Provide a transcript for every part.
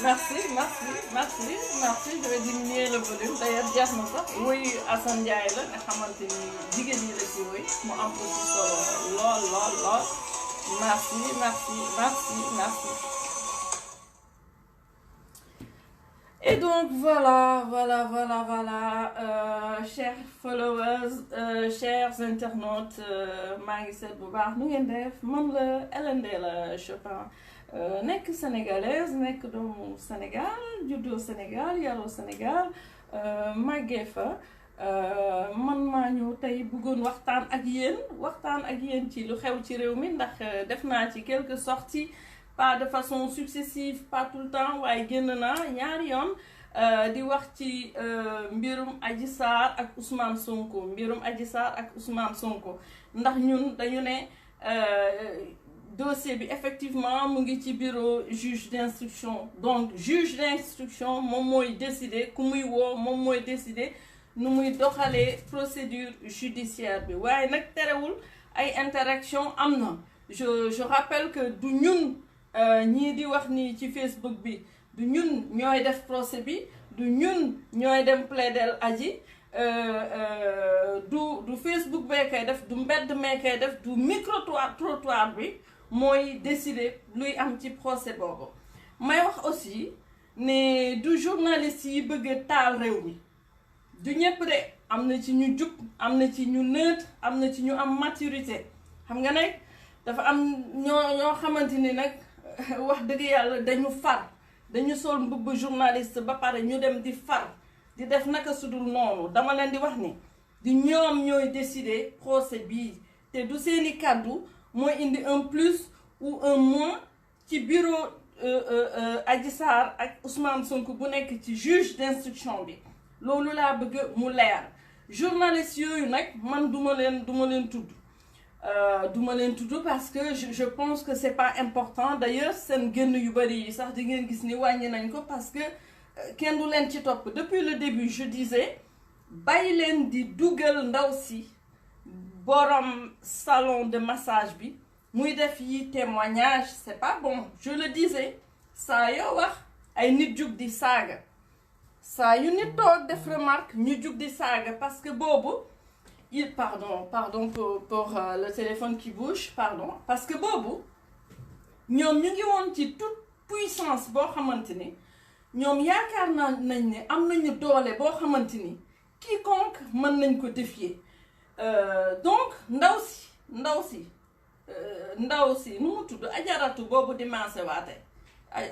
merci, merci, merci, merci. Je vais diminuer le volume. D'ailleurs, jeex na sax woy Assane Ndiaye la nga xamante ni jigéen ñi la ci woy mu am ko ci solo lool lool lool. Merci, merci, merci, merci. Et donc voilà, chers followers, chers internautes, maa ngi seet bu baax nu ngeen def man la Hélène Ndella Chopin nekk sénégalaise nekk doomu Sénégal juddoo Sénégal yaroo Sénégal màggee fa man maa ñëw tey bëggoon waxtaan ak yéen ci lu xew ci réew mi ndax def naa ci quelques sorties pas de façon successive pas tout le temps waaye génn naa ñaari yoon di wax ci mbirum Adji Sarr ak Ousmane Sonko ndax ñun dañu ne dossier bi effectivement mu ngi ci bureau juge d'instruction donc juge d'instruction moom mooy décider ku muy woo moom mooy décider nu muy doxalee procédure judiciaire bi waaye nag terewul ay interaction am na je rappelle que du ñun ñii di wax nii ci Facebook bi du ñun ñooy def procès bi du ñun ñooy dem plaider Adji du Facebook bee koy def du mbedd mee koy def du micro trottoir bi mooy décider luy am ci procès boobu may wax aussi ne du journaliste yi bëgg taal réew mi du ñëpp de am na ci ñu jub am na ci ñu neutre am na ci ñu am maturité xam nga nag dafa am ñoo xamante ni nag wax dëgg yàlla dañu sol mbubb journaliste ba pare ñu dem di far di def naka sudul noonu dama leen di wax ni di ñoom ñooy décider procès bii te du seeni kàddu mooy indi un plus ou un moins ci bureau Adji Sarr ak Ousmane Sonko bu nekk ci juge d'instruction bi loolu laa bëgg mu leer journaliste yooyu nag man duma leen tudd parce que je pense que c'est pas important d'ailleurs seen génn yu bari yi sax di ngeen gis ni wàññi nañ ko parce que kenn du leen ci topp depuis le début je disais bàyyi leen di dugal ndaw si borom salon de massage bi muy def yi témoignage c'est pas bon je le disais saa yoo wax ay nit jug di saaga saa yu nit toog def remarque ñu jug di saaga parce que boobu pardon pour le téléphone qui bouge pardon parce que boobu ñoom ñu ngi woon ci toute puissance boo xamante ni ñoom yaakaar nañ ne am nañu doole boo xamante ni quiconque mën nañ ko défier donc ndaw si nu mu tudd ajaratu boobu di maase waate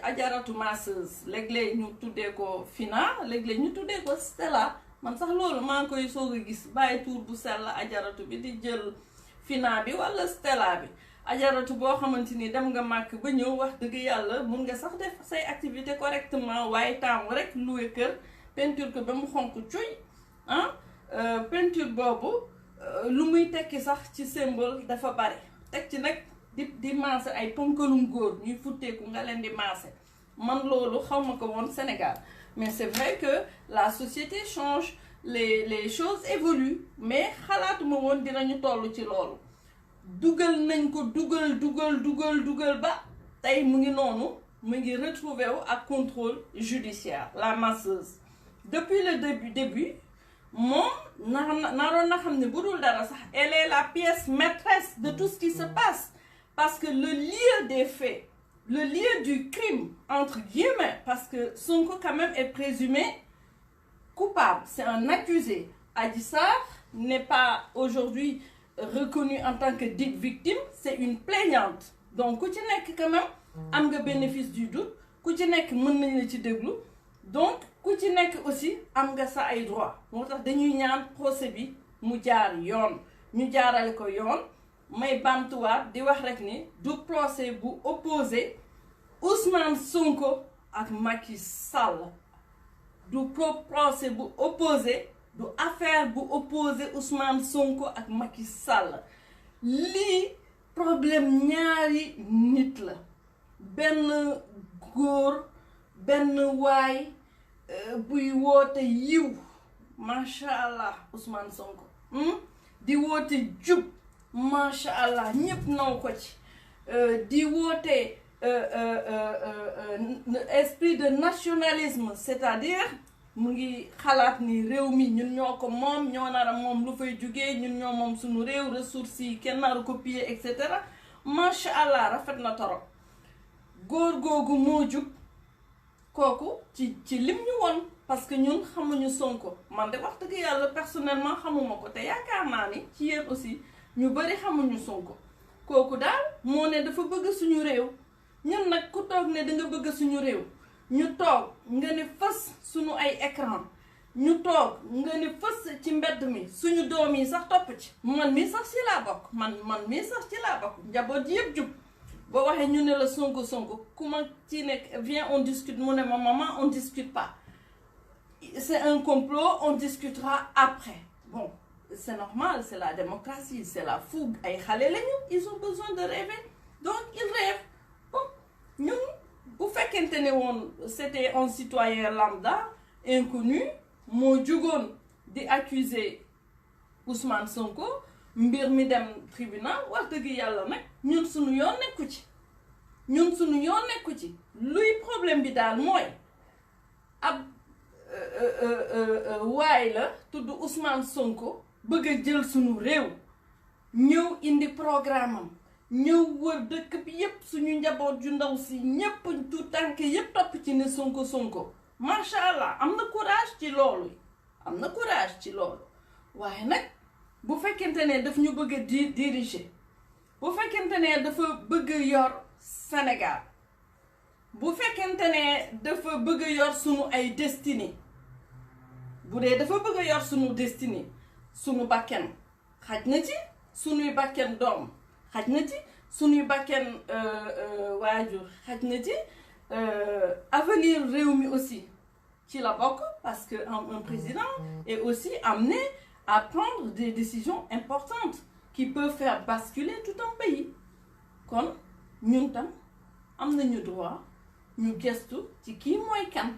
ajaratu masseuse léeg-léeg ñu tuddee ko Fina léeg-léeg ñu tuddee ko Stella man sax loolu maa ngi koy soog a gis bàyyi tuur bu sell ajaratu bi di jël Fina bi wala Stella bi ajaratu boo xamante ni dem nga màkk ba ñëw wax dëgg yàlla mun nga sax def say activité correctement waaye taamu rek loué kër peinture ko ba mu xonk cuy peinture boobu lu muy tekki sax ci symbole dafa bari teg ci nag di maase ay ponkalum góor ñuy futteeku nga leen di maase man loolu xawma ko woon Sénégal mais c'est vrai que la société change les choses évoluent mais xalaatuma woon dinañu toll ci loolu dugal nañ ko dugal ba tey mu ngi noonu mu ngi retrouvé wu ak contrôle judiciaire la masseuse depuis le début moom naroon na xam ne bu dul dara sax elle est la pièce maîtresse de tout ce qui se passe parce que le lieu des faits le lieu du crime entre guillemets parce que Sonko quand même est présumé coupable c'est un accusé Adji Sarr n'est pas aujourd'hui reconnue en tant que dite victime c'est une plaignante donc ku ci nekk quand même am nga bénéfice du doute ku ci nekk mën nañ la ci déglu donc ku ci nekk aussi am nga sa ay droit moo tax dañuy ñaan procès bi mu jaar yoon ñu jaarale ko yoon may bamtuwaat di wax rek ni du procès bu opposé Ousmane Sonko ak Macky Sall du procès bu opposé du affaire bu opposé Ousmane Sonko ak Macky Sall lii problème ñaari nit la benn góor benn waay buy woote yiw macha allah Ousmane Sonko di woote jub macha allah ñëpp naw ko ci di woote esprit de nationalisme, c'est-à-dire mu ngi xalaat ni réew mi ñun ñoo ko moom ñoo nar a moom lu fay jugee ñun ñoo moom suñu réew ressources yi kenn naru ko piller et cetera macha allah rafet na torop góor googu moo jug kooku ci lim ñu woon parce que ñun xamuñu Sonko man de wax dëgg yàlla personnellement xamuma ko te yaakaar naa ni ci yéen aussi ñu bari xamuñu Sonko kooku daal moo ne dafa bëgg suñu réew ñun nag ku toog ne da nga bëgg suñu réew ñu toog nga ne fës suñu ay écran ñu toog nga ne fës ci mbedd mi suñu doom yi sax topp ci man mii sax ci laa bokk man mii sax ci laa bokk njaboot yëpp jub boo waxee ñu ne la Sonko ku ma ci nekk viens on discute mu ne ma maman on discute pas c'est un complot on discutera après bon c'est normal c'est la démocratie c'est la fougue ay xale lañu ils ont besoin de rêver donc ils rêvent bon ñun bu fekkente ne woon c'était un citoyen lambda inconnu moo jugoon di accuser Ousmane Sonko mbir mi dem tribunal wax dëgg yàlla nag ñun suñu yoon nekku ci luy problème bi daal mooy ab waay la tudd Ousmane Sonko bëgg a jël suñu réew ñëw indi programme am ñëw wër dëkk bi yépp suñu njaboot ju ndaw si ñépp tout tànk yépp topp ci ne Sonko macha allah am na courage ci loolu waaye nag bu fekkente ne daf ñu bëgg a diriger bu fekkente ne dafa bëgg yor Sénégal bu fekkente ne dafa bëgg yor sunu ay destinée bu dee dafa bëgg yor sunu destinée sunu bakken xaj na ci sunuy bakken doom xaj na ci sunuy bakken waajur xaj na ci avenir réew mi aussi ci la bokk parce que un président est aussi amené à prendre des décisions importantes qui peuvent faire basculer tout un pays kon ñun tam am nañu droit ñu gestu ci kii mooy kan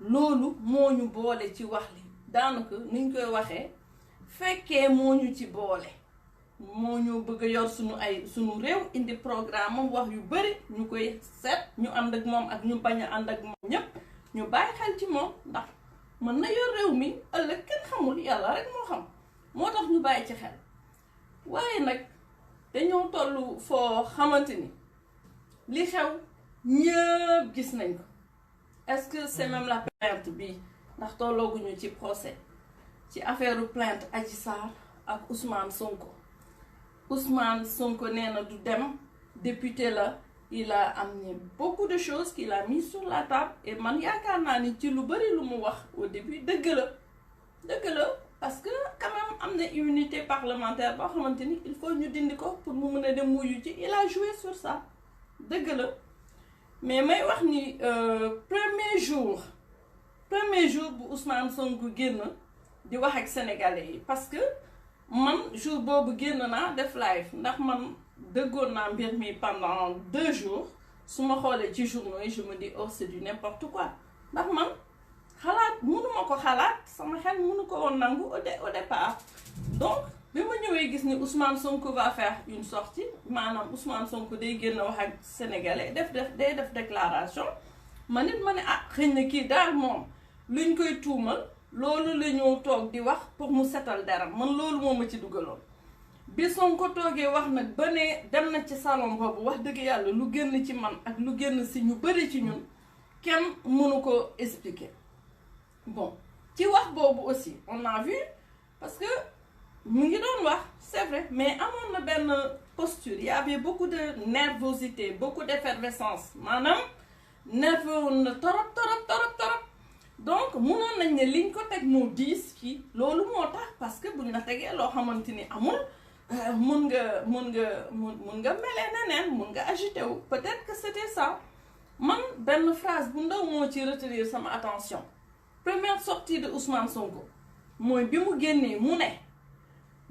loolu moo ñu boole ci wax li daanaka niñ koy waxee fekkee moo ñu ci boole moo ñu bëgg a yor suñu réew indi programme am wax yu bari ñu koy seet ñu ànd ak moom ak ñu bañ a ànd ak moom ñépp ñu bàyyi xel ci moom ndax mën na yor réew mi ëllëg kenn xamul yàlla rek moo xam moo tax ñu bàyyi ci xel waaye nag dañoo tollu foo xamante ni li xew ñëpp gis nañ ko est-ce que c'est même la plainte bi ndax tollooguñu ci procès ci affaire plainte Adji Sarr ak Ousmane Sonko nee na du dem député la il a amené beaucoup de choses qu'il a mis sur la table et man yaakaar naa ni ci lu bari lu mu wax au début dëgg la parce que quand même am na immunité parlementaire boo xamante ni il faut ñu dindi ko pour mu mën a dem wuyu ci il a joué sur ça dëgg la mais may wax ni premier jour bu Ousmane Sonko génn di wax ak sénégalais yi parce que man jour boobu génn naa def live ndax man dëggoon naa mbir mi pendant 2 jours su ma xoolee ci journaux yi je me dis oh c'est du n'importe quoi ndax man mënuma ko xalaat sama xel mënu ko woon nangu au départ donc bi ma ñëwee gis ni Ousmane Sonko va faire une sortie maanaam Ousmane Sonko day génn wax ak sénégalais day def déclaration ma ne xëy na kii daal moom luñ koy tuumal loolu la ñu toog di wax pour mu setal dara man loolu moo ma ci dugaloon bi Sonko toogee wax nag ba ne dem na ci salon boobu wax dëgg yàlla lu génn ci man ak lu génn si ñu bari ci ñun kenn mënu ko expliquer bon ci wax boobu aussi on a vu parce que mu ngi doon wax c'est vrai mais amoon na benn posture il y avait beaucoup de nervosité beaucoup d'effervescence maanaam nerveux woon na torop donc mënoon nañ ne liñ ko teg moo diis kii loolu moo tax parce que buñ la tegee loo xamante ni amul mun nga melee neneen mun nga agité wu peut-être que c'était ça man benn phrase bu ndaw moo ci retenir sama attention première sortie de Ousmane Sonko mooy bi mu génnee mu ne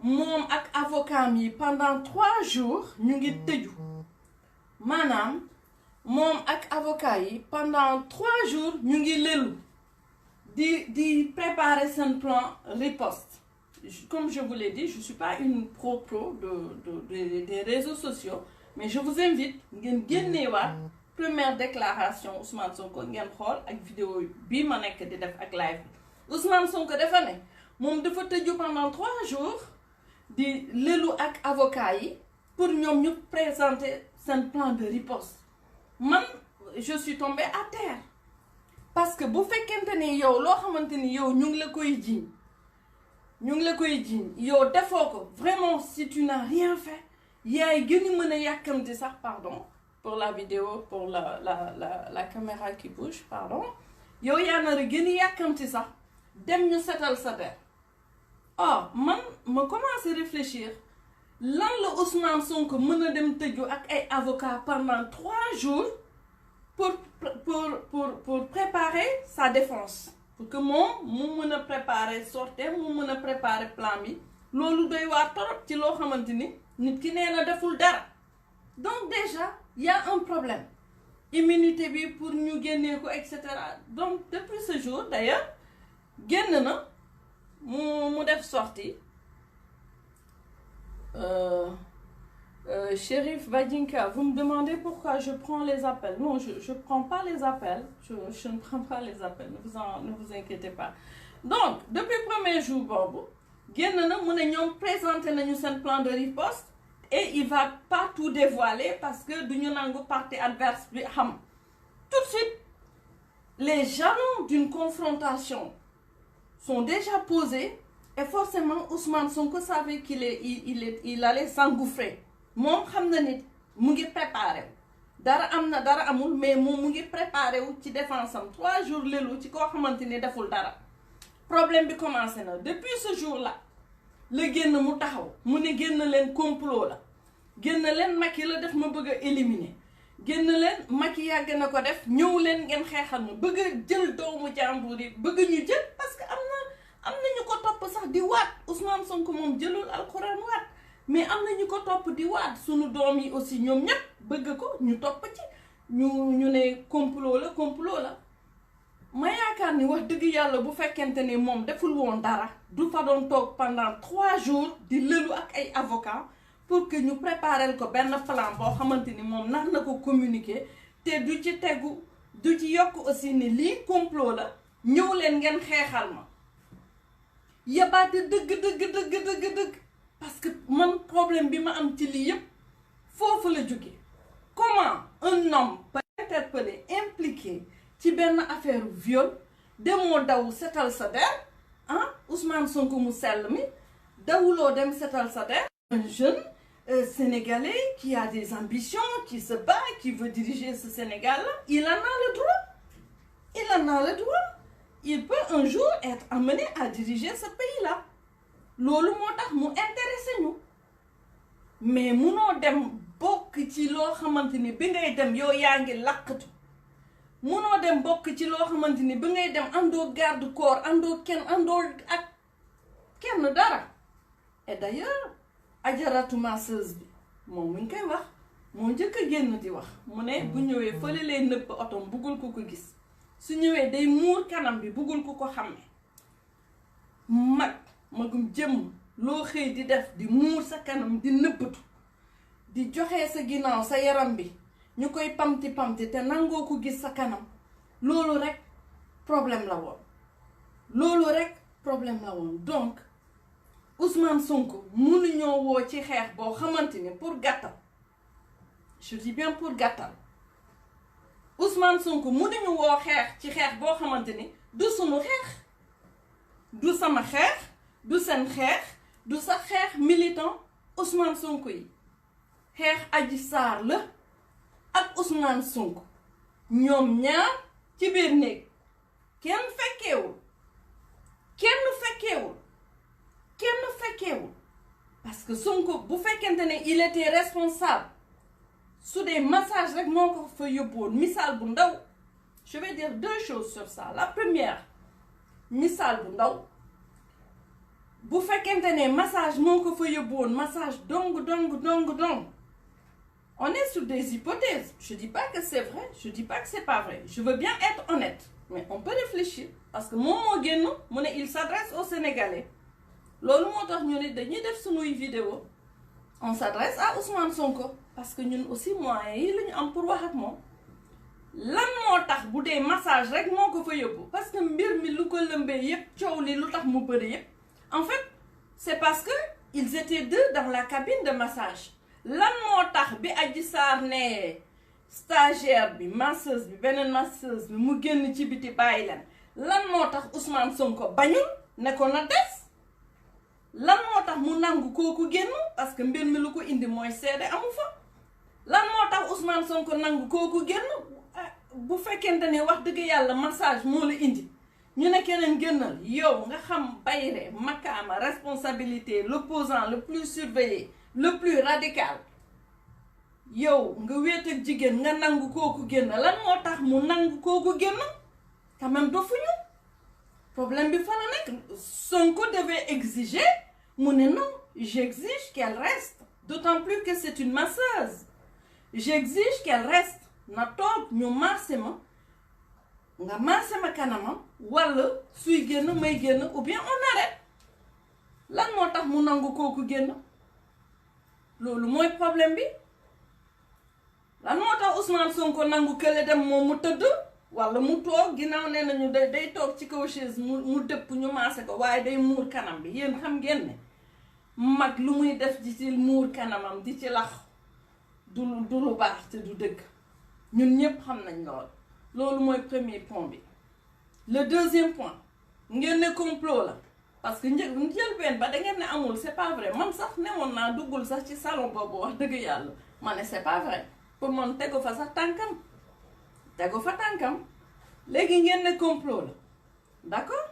moom ak avocat yi pendant 3 jours ñu ngi tëju maanaam moom ak avocat yi pendant 3 jours ñu ngi lelu di préparer seen plan riposte comme je vous l'ai dit je suis pas une pro des réseaux sociaux mais je vous invite ngeen génneewaat première déclaration Ousmane Sonko ngeen xool ak vidéo bii ma nekk di def ak live bi Ousmane Sonko dafa ne moom dafa tëju pendant 3 jours di lelu ak avocat yi pour ñoom ñu présenter seen plan de riposte man je suis tombée à terre parce que bu fekkente ni yow loo xamante ni yow ñu ngi la koy jiiñ yow defoo ko vraiment si tu n'as rien fait yaay gën a mën a yàkkamti sax pardon pour la vidéo pour la caméra qui bouge pardon yow yaa nar a gën a yàkkamti sax dem ñu setal sa der man ma commencé réfléchir lan la Ousmane Sonko mën a dem tëju ak ay avocats pendant 3 jours pour préparer sa défense pour que moom mu mën a préparer sortie mu mën a préparer plan bi loolu doy waar torop ci loo xamante ni nit ki nee na deful dara donc déjà y a un problème immunité bi pour ñu génnee ko et cetera donc depuis ce jour d'ailleurs génn na mu def sortie Chérif Badinka, vous me demandez pourquoi je prends les appels. Non, je prends pas les appels. Je ne prends pas les appels. Ne vous inquiétez pas. Donc, depuis le premier jour, Bobo, nous présenté un plan de riposte et il va pas tout dévoiler parce que nous avons partie adverse. Tout de suite, les jalons d'une confrontation sont déjà posés et forcément Ousmane Sonko savait qu'il allait s'engouffrer. Moom xam na nit mu ngi préparé dara am na dara amul mais moom mu ngi préparé wu ci défense am 3 jours lelu ci koo xamante ni deful dara problème bi commencé na depuis ce jour là la génn mu taxaw mu ne génn leen complot la génn leen Macky la def ma bëgg a éliminer génn leen Macky yàgg na ko def ñëw leen ngeen xeexal ma bëgg a jël doomu jàmbur yi bëgg ñu jël parce que am na ñu ko topp sax di waat Ousmane Sonko moom jëlul alxuraan waat mais am na ñu ko topp di waat sunu doom yi aussi ñoom ñëpp bëgg ko ñu topp ci ñu ne complot la ma yaakaar ni wax dëgg yàlla bu fekkente ni moom deful woon dara du fa doon toog pendant 3 jours di lëlu ak ay avocats pour que ñu préparer ko benn plan boo xamante ni moom nar na ko communiquer te du ci tegu du ci yokk aussi ni lii complot la ñëw leen ngeen xeexal ma yabaate dëgg parce que mon problème bi ma am ci lii yëpp foofu la jóge comment un homme peut interpeller impliqué ci benn affaire viol demoo daw setal sa der Ousmane Sonko mu sell mi dawuloo dem setal sa der un jeune sénégalais qui a des ambitions qui se bat qui veut diriger ce Sénégal-là il en a le droit il peut un jour être amené à diriger ce pays-là loolu moo tax mu intéressé ñu mais munoo dem bokk ci loo xamante ni bi ngay dem yow yaa ngi làqatu munoo dem bokk ci loo xamante ni bi ngay dem àndoo garde corps àndoo ak kenn dara et d'ailleurs ajaratu masseuse bi moom mu ngi koy wax moo njëkk a génn di wax mu ne bu ñëwee fële lay nëbb otom buggul ko gis su ñëwee day muur kanam bi buggul ko xàmme magum jëm loo xëy di def di muur sa kanam di nëbbatu di joxe sa ginnaaw sa yaram bi ñu koy pamti te nangoo ko gis sa kanam loolu rek problème la woon donc Ousmane Sonko mënuñoo woo ci xeex boo xamante ni pour gàttal je dis bien pour gàttal Ousmane Sonko mënuñu woo xeex ci xeex boo xamante ni du sunu xeex du sama xeex du seen xeex du sa xeex militant Ousmane Sonko yi xeex Adji Sarr la ak Ousmane Sonko ñoom ñaar ci biir néeg kenn fekkeewul parce que Sonko bu fekkente ne il était responsable su dee massage rek moo ko fa yóbbuwoon misaal bu ndaw je vais dire 2 choses sur ça la première misaal bu ndaw bu fekkente ne massage moo ko fa yóbbuwoon massage dong on est sur des hypothèses je dis pas que c'est vrai je dis pas que c'est pas vrai je veux bien être honnête mais on peut réfléchir parce que moom moo génn mu ne il s'adresse aux Sénégalais loolu moo tax ñu ne dañuy def sunuy vidéo on s'adresse à Ousmane Sonko parce que ñun aussi moyens yi la ñu am pour wax ak moom lan moo tax bu dee massage rek moo ko fa yóbbu parce que mbir mi lu ko lëmbee yépp coow li lu tax mu bëri yépp en fait c'est parce que ils étaient deux dans la cabine de massage lan moo tax bi Adji Sarr ne stagiaire bi masseuse bi beneen masseuse bi mu génn ci biti bàyyi leen lan moo tax Ousmane Sonko bañul ne ko na des lan moo tax mu nangu kooku génn parce que mbir mi lu ko indi mooy seede amu fa lan moo tax Ousmane Sonko nangu kooku génn bu fekkente ne wax dëgg yàlla massage moo la indi ñu ne keneen génnal yow nga xam bayre makaama responsabilité l'opposant le plus surveillé le plus radical yow nga wéet ak jigéen nga nangu kooku génn lan moo tax mu nangu kooku génn quand même dofuñu problème bi fa la nekk Sonko devait exiger mu ne non j'exige qu'elle reste d'autant plus que c'est une masseuse j'exige qu'elle reste na toog ñu maase ma nga maase ma kanamam walla suy génn may génn ou bien on arrête lan moo tax mu nangu kooku génn loolu mooy problème bi lan moo tax Ousmane Sonko nangu kële dem moom mu tëdd walla mu toog ginnaaw nee nañu day toog ci kaw chaise mu dëpp ñu maase ko waaye day muur kanam bi yéen xam ngeen ne mag lu muy def di ci muur kanamam di ci lax du lu baax te du dëgg ñun ñëpp xam nañ loolu mooy premier point bi le deuxième point ngeen ne complot la parce que njëlbeen ba da ngeen ne amul c'est pas vrai man sax newoon naa duggul sax ci salon boobu wax dëgg yàlla ma ne c'est pas vrai pour man tegu fa sax tànkam tegu fa tànkam léegi ngeen ne complot la d'accord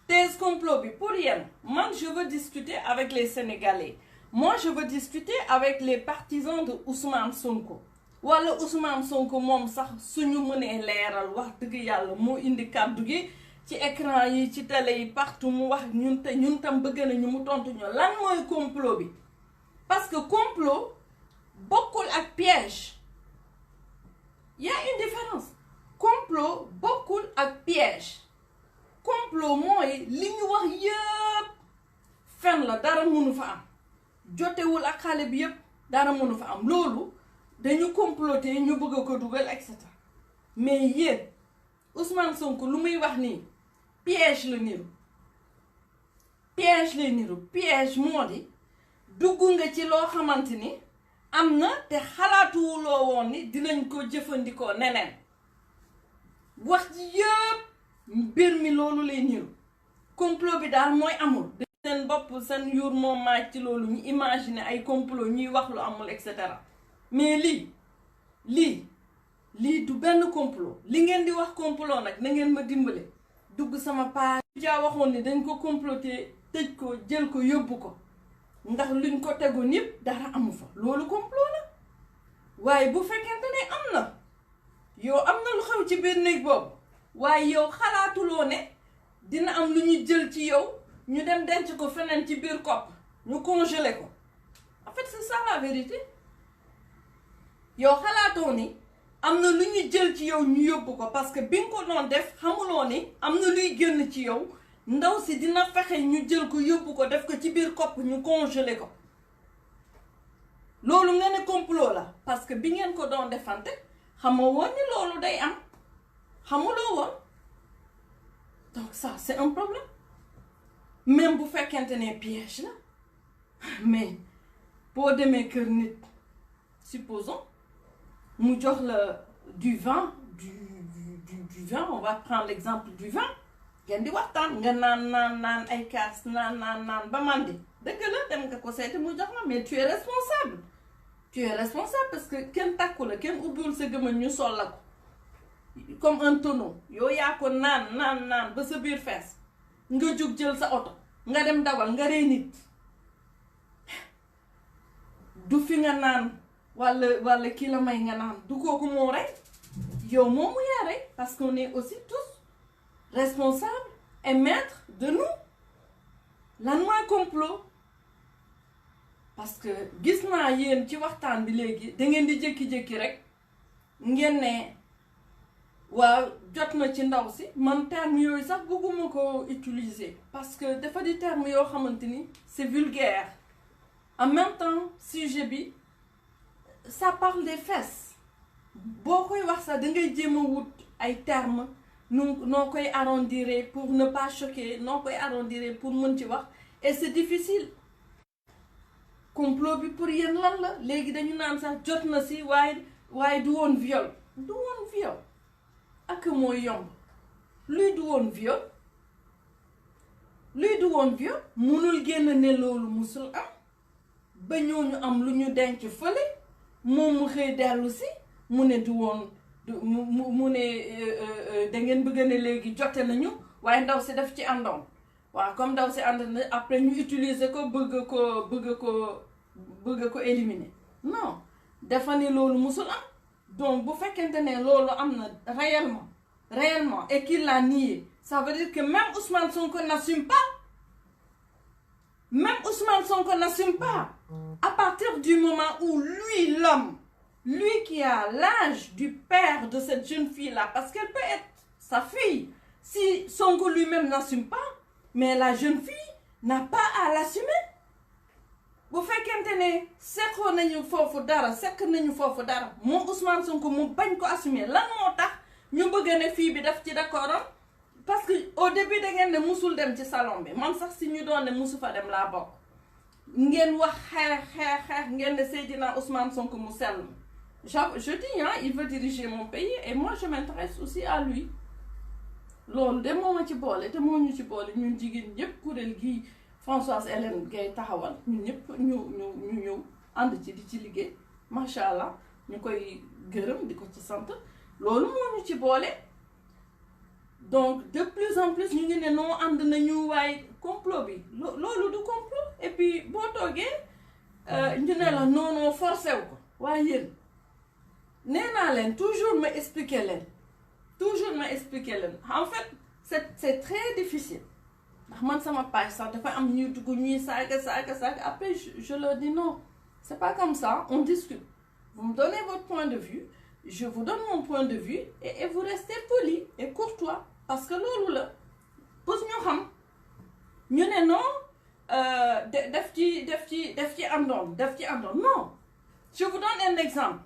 thèse complot bi pour yéen man je veux discuter avec les Sénégalais moi je veux discuter avec les partisans de Ousmane Sonko wala Ousmane Sonko moom sax suñu mënee leeral wax dëgg yàlla moo indi kàddu gi ci écran yi ci télé yi partout mu wax ñun tam bëgg nañu mu tontu ñu lan mooy complot bi parce que complot bokkul ak piège y a une différence complot bokkul ak piège complot mooy li ñu wax yëpp fen la dara mënu fa am jotewul ak xale bi yëpp dara mënu fa am loolu dañu comploter ñu bëgg ko dugal et cetera mais yéen Ousmane Sonko lu muy wax nii piège la niru piège moo di dugg nga ci loo xamante ni am na te xalaatuwuloo woon ni dinañ ko jëfandikoo neneen wax ji yëpp mbir mi loolu lay niru complot bi daal mooy amul seen bopp seen yuur moom maaj ci loolu ñu imaginer ay complot ñuy wax lu amul et cetera mais lii du benn complot li ngeen di wax complot nag na ngeen ma dimbale dugg sama page jaa waxoon ni dañ ko comploter tëj ko jël ko yóbbu ko ndax luñ ko tegu ñëpp dara amu fa loolu complot la waaye bu fekkente ne am na yow am na lu xew ci biir néeg boobu waaye yow xalaatuloo ne dina am lu ñu jël ci yow ñu dem denc ko feneen ci biir kopp ñu congelé ko en fait c'est ça la vérité yow xalaatoo ni am na lu ñu jël ci yow ñu yóbbu ko parce que bi nga ko doon def xamuloo ni am na luy génn ci yow ndaw si dina fexe ñu jël ko yóbbu ko def ko ci biir kopp ñu congelé ko loolu nga ne complot la parce que bi ngeen ko doon defante xamoo woon ni loolu day am xamuloo woon donc ça c'est un problème même bu fekkente ne piège la mais boo demee kër nit supposons mu jox la du vin du vin on va prendre l'exemple du vin ngeen di waxtaan nga naan ay kaas naan ba mandi dëgg la dem nga ko seeti mu jox la mais tu es responsable parce que kenn takku la kenn ubbiwul sa gëmën ñu sol la ko comme un tonneau yow yaa ko naan ba sa biir fees nga jug jël sa oto nga dem dawal nga rey nit du fi nga naan wala kii la may nga naan du kooku moo rey yow moom mu yaa rey parce qu'on est aussi tous responsables et maîtres de nous lan mooy complot parce que gis naa yéen ci waxtaan bi léegi da ngeen di jékki-jékki rek ngeen ne waaw jot na ci ndaw si man terme yooyu sax bëgguma ko utiliser parce que dafa di terme yoo xamante ni c'est vulgaire en même temps sujet bi ça parle des fesses boo koy wax sax da ngay jéem a wut ay termes noo koy arrondir pour ne pas choquer noo koy arrondir pour mën ci wax et c'est difficile. complot bi pour yéen lan la léegi dañu naan sax jot na si waaye du woon viol ak mooy yomb luy du woon viol munul génn ne loolu musul am ba ñooñu am lu ñu denc fële moom mu xëy dellu si mu ne du woon mu ne da ngeen bëgg ne léegi jote nañu waaye ndaw si daf ci àndoon waaw comme ndaw si ànd na après ñu utiliser ko bëgg ko éliminer non dafa ne loolu musul am. Donc bu fekkente ne loolu am na réellement et qu'il l'a nié ça veut dire que même Ousmane Sonko n'assume pas à partir du moment où lui l'homme lui qui a l'âge du père de cette jeune fille là parce qu'elle peut être sa fille si Sonko lui-même n'assume pas mais la jeune fille n'a pas à l'assumer. bu fekkente ne seqoo nañu foofu dara moom Ousmane Sonko mu bañ ko assumer lan moo tax ñu bëgg ne fii bi daf ci d'accord parce que au début da ngeen ne musul dem ci salon bi man sax si ñu doon ne musu fa dem laa bokk ngeen wax xeex ngeen ne Seydina Ousmane Sonko mu sell je dis il veut diriger mon pays et moi je m'intéresse aussi à lui loolu de moo ma ci boole te moo ñu ci boole ñun jigéen ñëpp kuréel gii Françoise Hélène Gaye taxawal ñun ñëpp ñu ñëw ànd ci di ci liggéey macha allah ñu koy gërëm di ko ci sant loolu moo ñu ci boole donc de plus en plus ñu ngi ne noo ànd nañu waaye complot bi loolu du complot et puis boo toogee ñu ne la non forcé wu ko waaye yéen nee naa leen toujours ma expliquer leen en fait c'est très difficile. ndax man sama page sax dafa am ñuy dugg ñuy saaga après je leur dis non c'est pas comme ça on discute vous me donnez votre point de vue je vous donne mon point de vue et vous restez poli et courtois parce que loolu la pour ñu xam ñu ne non def ci àndoon non je vous donne un exemple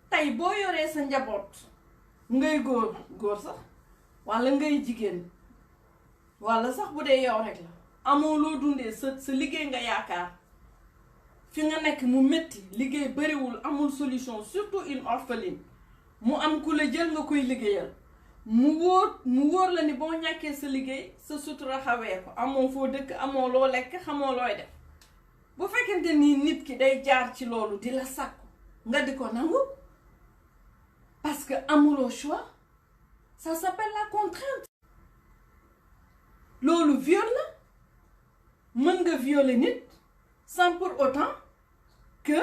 tey boo yoree sa njaboot ngay góor sax wala ngay jigéen wala sax bu dee yow rek la amoo loo dundee sa liggéey nga yaakaar fi nga nekk mu métti liggéey bariwul amul solution surtout une orpheline mu am ku la jël nga koy liggéeyal mu wóor la ni boo ñàkkee sa liggéey sa sutura xawee ko amoo foo dëkk amoo loo lekk xamoo looy def bu fekkente ni nit ki day jaar ci loolu di la sàkku nga di ko nangu parce que amuloo choix ça s'appelle la contrainte. loolu viol la mën nga violer nit sans pour autant que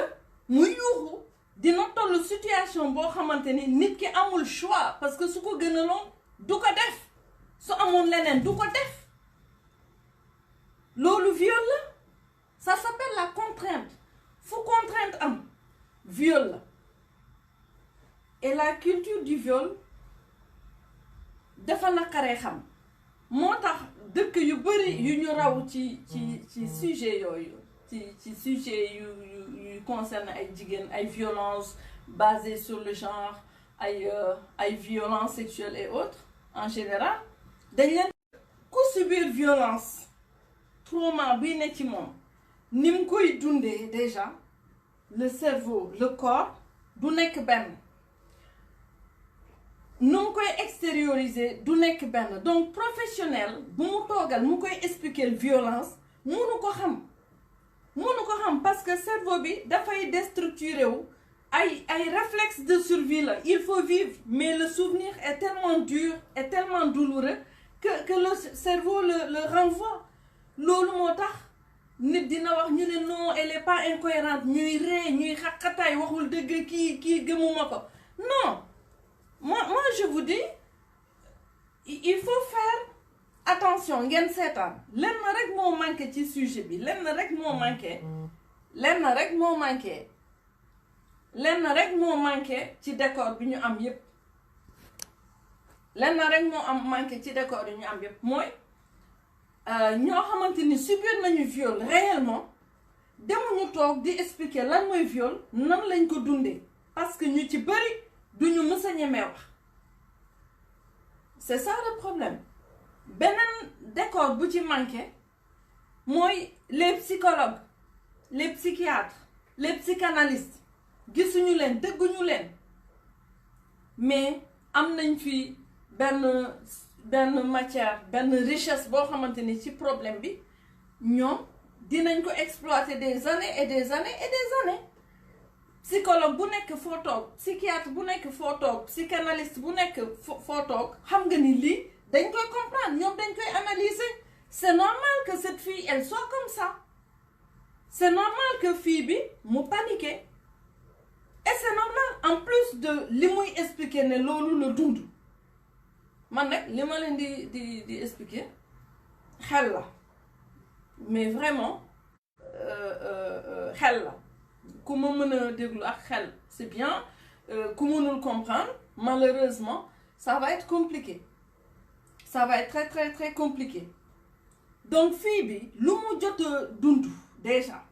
mu yuuxu dina toll situation boo xamante ni nit ki amul choix parce que su ko gënaloon du ko def su amoon leneen du ko def loolu viol la ça s'appelle la contrainte fu contrainte am viol la et la culture du viol dafa naqaree xam moo tax dëkk yu bari yu ñu raw ci sujet yooyu ci sujet yu concerne ay jigéen ay violences basées sur le genre ay violences sexuelles et autres en général dañ leen ku subir violence trauma bi ne ci moom ni mu koy dundee déjà le cerveau le corps du nekk benn nu mu koy extérioriser du nekk benn donc professionnel bu mu toogal mu koy expliquer violence munu ko xam parce que cerveau bi dafay déstructuré wu ay réflexes de survie la il faut vivre mais le souvenir est tellement dur et tellement douloureux que le cerveau le renvoie loolu moo tax nit dina wax ñu ne non elle est pas incohérente ñuy ree ñuy xaqataay waxul dëgg kii gëmuma ko non moi je vous dis il faut faire attention ngeen seetaan lenn rek moo manqué ci sujet bi lenn rek moo manqué ci décor bi ñu am yépp lenn rek moo manqué ci décor bi ñu am yépp mooy ñoo xamante ni subir nañu viol réellement demuñu toog di expliquer lan mooy viol nan lañ ko dundee parce que ñu ci bëri duñu mës a ñemee wax c'est ça le problème beneen décor bu ci manqué mooy les psychologues les psychiatres les psychanalystes gisuñu leen dégguñu leen mais am nañ fi benn matière benn richesse boo xamante ni ci problème bi ñoom dinañ ko exploiter des années et des années et des années psychologue bu nekk foo toog psychiatre bu nekk foo toog psychanalyste bu nekk foo toog xam nga ni lii dañ koy comprendre ñoom dañ koy analyser c'est normal que cette fille elle soit comme ça c'est normal que fille bi mu paniquer et c'est normal en plus de li muy expliquer ne loolu la dund man nag li ma leen di expliquer xel la mais vraiment xel la ku ma mën a déglu ak xel c'est bien ku mënul comprendre malheureusement ça va être compliqué ça va être très très très compliqué donc fille bi lu mu jot a dund déjà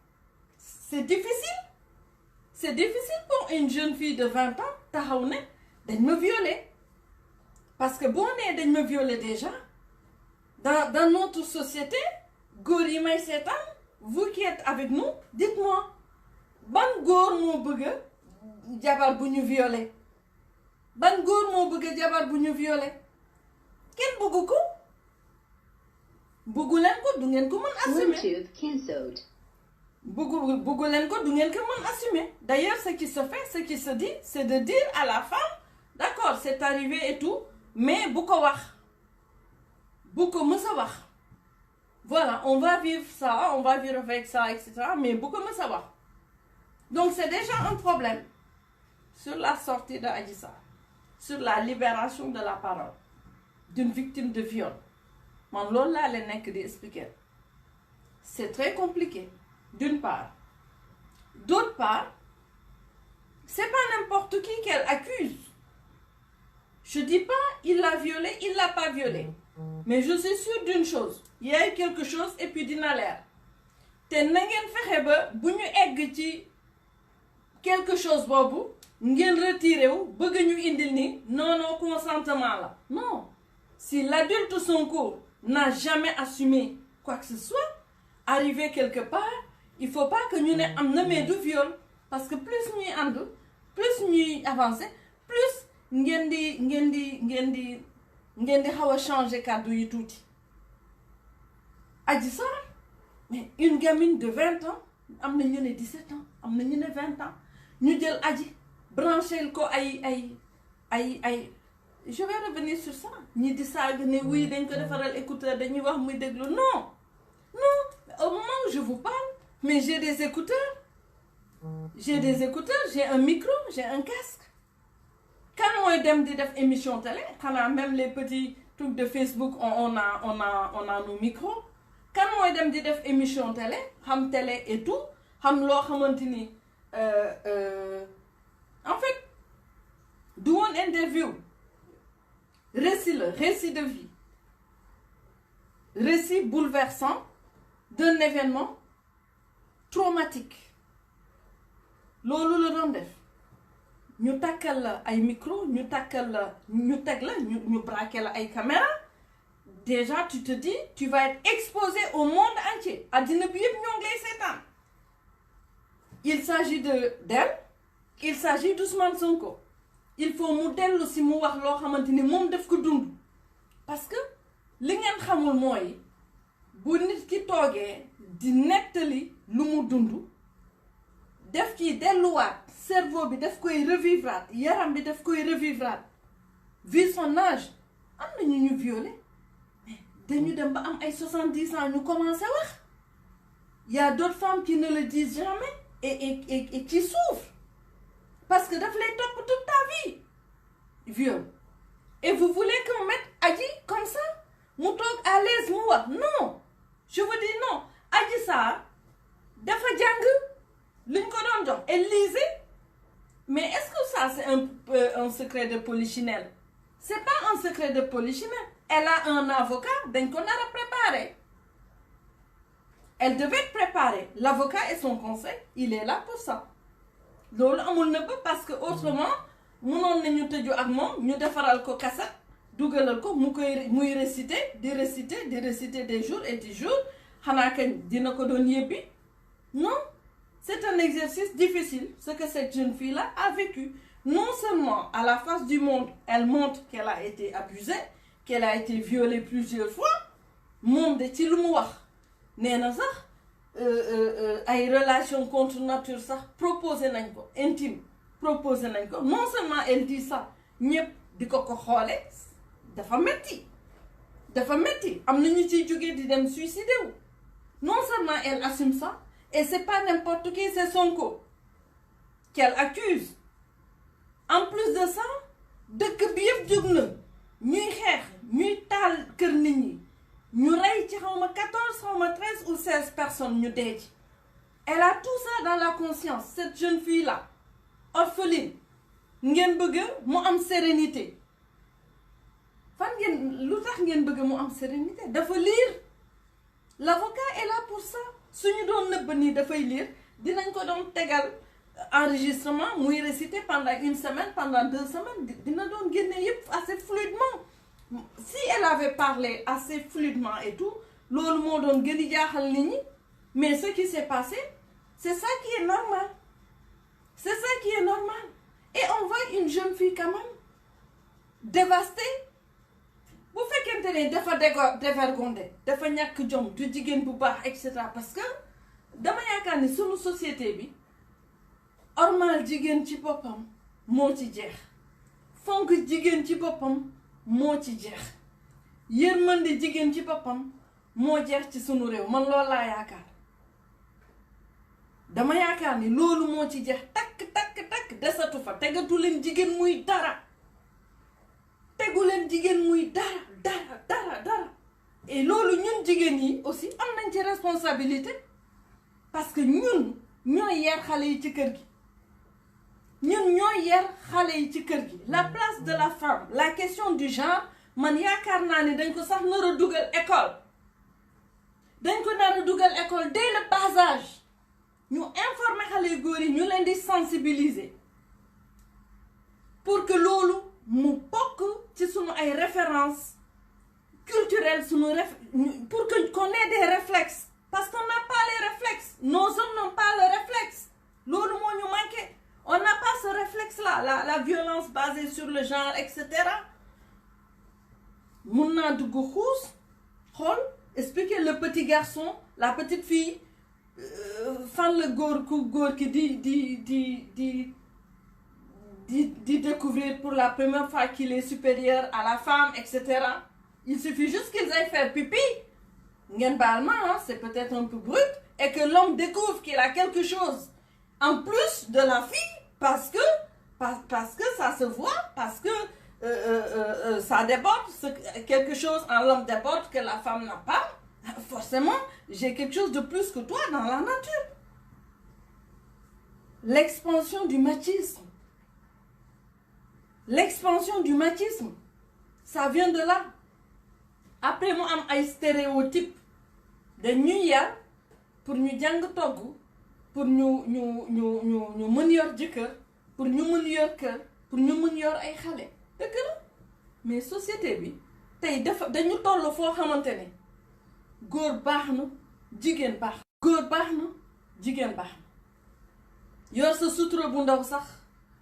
c'est difficile pour une jeune fille de 20 ans taxaw ne dañ ma violer parce que boo nee dañ ma violer déjà dans notre société góor yi may seetaan vous qui êtes avec nous dites-moi ban góor moo bëgg jabar bu ñu violer ban góor moo bëgg jabar bu ñu violer kenn bëggu ko bëggu leen ko du ngeen ko mën assumer bëggu leen ko du ngeen ko mën assumer d'ailleurs ce qui se fait ce qui se dit c'est de dire à la femme d'accord c'est arrivé et tout mais bu ko wax bu ko mës a wax voilà on va vivre ça on va vivre avec ça etc mais bu ko mës a wax donc c'est déjà un problème sur la sortie de Adji Sarr sur la libération de la parole d'une victime de viol man loolu laa leen nekk di expliquer c'est très compliqué d'une part d'autre part c'est pas n'importe qui qu'elle accuse je dis pas il l'a violé il l'a pas violé mais je suis sûre d'une chose il y a eu quelque chose et puis dina leer te na ngeen fexe ba bu ñu egg ci quelque chose boobu ngeen retiré wu bëgg ñu indil ni non consentement la non si l'adulte Sonko n'a jamais assumé quoi que ce soit arrivé quelque part il faut pas que ñu ne am na mais du viol parce que plus ñuy ànd plus ñuy avancer plus ngeen di xaw a changer kàddu yi tuuti Adji Sarr mais une gamine de 20 ans am na ñu ne 17 ans am na ñu ne 20 ans ñu jël Adji branché ko ay je vais revenir sur ça ñi di saaga ne oui dañ ko defaral écouteur dañuy wax muy déglu non au moment où je vous parle mais j'ai des écouteurs j'ai un micro j'ai un casque kan mooy dem di def émission télé xanaa même les petits trucs de Facebook on a nos micros kan mooy dem di def émission télé xam télé et tout xam loo xamante ni en fait du woon interview récit de vie récit bouleversant d'un événement traumatique loolu la doon def ñu takkal la ay micro ñu takkal la ñu teg la ñu braqué la ay caméra déjà tu te dis tu vas être exposé au monde entier addina bi yëpp ñoo ngi lay seetaan il s'agit d'elle il s'agit d'Ousmane Sonko il faut mu dellu si mu wax loo xamante ni moom daf ko dund parce que li ngeen xamul mooy bu nit ki toogee di nettali lu mu dund def ci delluwaat cerveau bi daf koy revivraat yaram bi daf koy revivraat vu son âge am na ñu violé mais dañu dem ba am ay 70 ans ñu commencé wax y a d'autres femmes qui ne le disent jamais et qui souffrent parce que daf lay topp toute ta vie viol et vous voulez qu'on mette Adji comme ça mu toog à l'aise mu wax non je vous dis non Adji Sarr dafa jàng liñ ko doon jox elle lisait mais est-ce que ça c'est un secret de polichinelle c'est pas un secret de polichinelle elle a un avocat dañ ko nar a préparer elle devait être préparée. L'avocat et son conseil, il est là pour ça. loolu amul na ba parce que autrement mënoon nañu tëju ak moom ñu defaral ko kaset dugalal ko muy réciter des jours et des jours xanaa kañ dina ko doon yebbi. Non, c'est un exercice difficile ce que cette jeune fille là a vécu. Non seulement à la face du monde elle montre qu'elle a été abusée, qu'elle a été violée plusieurs fois, moom de ci lu mu wax nee na sax ay relation contre nature sax proposé nañ ko intime proposé nañ ko. Non seulement elle dit ça ñëpp di ko xoole dafa metti am na ñu ciy jógee di dem suicider wu. Non seulement elle assume ça, et c'est pas n'importe qui, c'est Sonko qu'elle accuse. En plus de ça dëkk bi yëpp jóg na ñuy xeex ñuy taal kër nit ñi ñu rey ci xawma 14 xawma 13 ou 16 personnes ñu dee ci. Elle a tout ça dans la conscience, cette jeune fille là orpheline. ngeen bëgg mu am sérénité. fan ngeen lu tax ngeen bëgg mu am sérénité? dafa lire. L'avocat est là pour ça. suñu doon nëbb nii dafay lire dinañ ko doon tegal enregistrement muy réciter pendant une semaine, pendant 2 semaines, dina doon génne yëpp assez fluidement. Si elle avait parlé assez fluidement et tout, loolu moo doon gën a jaaxal nit ñi. Mais ce qui s'est passé, c'est ça qui est normal. C'est ça qui est normal. Et on voit une jeune fille quand même dévastée. bu fekkente ne dafa dévergondé dafa ñàkk jom du jigéen bu baax et cetera, parce que dama yaakaar ni sunu société bi ormal jigéen ci boppam moo ci jeex, fonk jigéen ci boppam moo ci jeex, yërmande jigéen ci boppam moo jeex ci sunu réew. man loolu laa yaakaar. dama yaakaar ni loolu moo ci jeex takk desatu fa. tegatu leen jigéen muy dara. tegu leen jigéen muy dara. Et loolu ñun jigéen yi aussi am nañ ci responsabilité, parce que ñun ñooy yar xale yi ci kër gi. La place de la femme, la question du genre, man yaakaar naa ni dañ ko sax nar a dugal école. dañ ko nar a dugal école dès le bas âge. ñu informer xale yu góor yi, ñu leen di sensibiliser pour que loolu mu bokk ci sunu ay références culturelles, pour qu'on ait des réflexes, parce qu'on n'a pas les réflexes. Nos hommes n'ont pas le réflexe. Loolu moo ñu manqué. On n'a pas ce réflexe là, la violence basée sur le genre, etc. mun naa dugg xuus xool expliquer le petit garçon, la petite fille, fan la góor ki di découvrir pour la première fois qu'il est supérieur à la femme, etc. Il suffit juste qu'ils aillent faire pipi. C'est peut-être un peu brut. Et que l'homme découvre qu'il a quelque chose en plus de la fille. Parce que ça se voit. Parce que ça déborde. Quelque chose en l'homme déborde que la femme n'a pas. Forcément, j'ai quelque chose de plus que toi dans la nature. L'expansion du machisme. Ça vient de là. Après mu am ay stéréotypes dañuy yar pour ñu jàng togg, pour ñu mën yor jëkkër, pour ñu mën yor kër, pour ñu mën yor ay xale. dëgg la mais société bi tey dañu toll foo xamante ne góor baax na jigéen baax na. yor sa sutura bu ndaw sax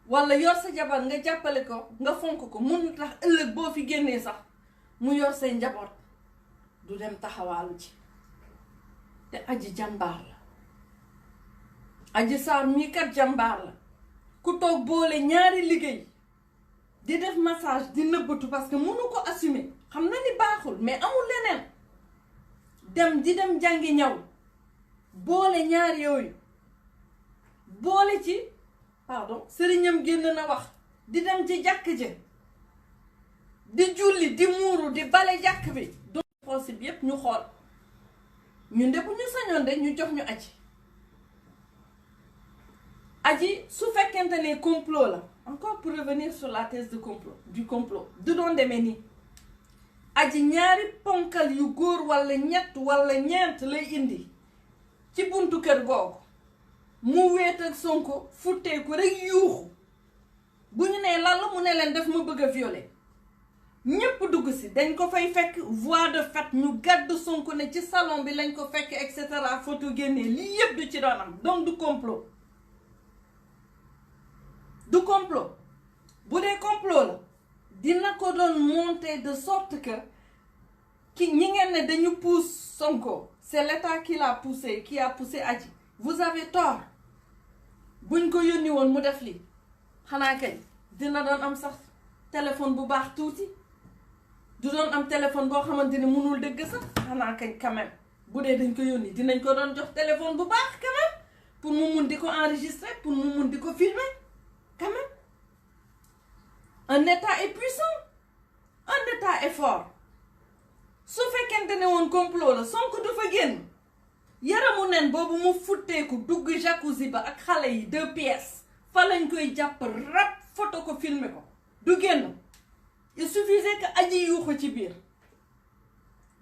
walla yor sa jabar nga jàppale ko nga fonk ko mënu tax ëllëg boo fi génnee sax mu yor say njaboot du dem taxawaalu ci. te Adji jàmbaar la. Adji Sarr mii kat jàmbaar la. ku toog boole ñaari liggéey di def massage di nëbbatu parce que mënu ko assumer, xam na ni baaxul mais amul leneen. di dem jàngi ñaw boole ñaar yooyu boole ci sëriñam génn na wax di dem ci jàkk ja di julli di muuru di bale jàkk bi. donc possible yépp ñu xool ñun de bu ñu sañoon de ñu jox ñu Adji su fekkente ne complot la, encore pour revenir sur la thèse du complot du doon demee nii Adji ñaari ponkal yu góor walla ñett walla ñeent lay indi ci buntu kër googu mu wéet ak Sonko futteeku rek yuuxu bu ñu nee lan la mu ne leen daf ma bëgg a violer ñëpp dugg si dañ ko fay fekk voie de fait ñu gàddu Sonko ne ci salon bi lañ ko fekk et cetera photo génnee lii yëpp du ci doon am donc du complot bu dee complot la dina ko doon monter de sorte que ki ñi ngeen ne dañu pousse Sonko c'est l'État qui l'a poussé qui a poussé Adji vous avez tort buñ ko yónni woon mu def lii xanaa kay dina doon am sax téléphone bu baax tuuti du doon am téléphone boo xamante ni mënul dëgg sax xanaa kay quand même bu dee dañ ko yónni dinañ ko doon jox téléphone bu baax quand même pour mu mun di ko enregistrer pour mu mun di ko filmer quand même un État est puissant un État est fort su fekkente ne woon complot la Sonko du fa génn yaramu nen boobu mu futteeku dugg jacuzzi ba ak xale yi 2 pièces fa lañ koy jàpp rap photo ko filmer ko du génn il suffisait que Adji yuuxu ci biir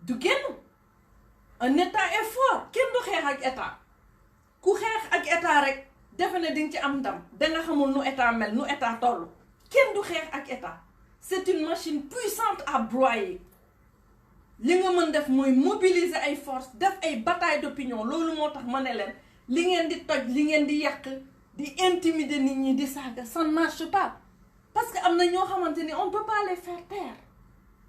du génn un État est fort kenn du xeex ak État ku xeex ak État rek defe ne di nga ci am ndam danga xamul nu État mel nu État toll kenn du xeex ak État c'est une machine puissante à broyer li nga mën def mooy mobiliser ay forces def ay bataille d'opinion loolu moo tax ma ne leen li ngeen di toj li ngeen di yàq di intimider nit ñi di saaga ça ne marche pas parce que am na ñoo xamante ni on peut pas les faire taire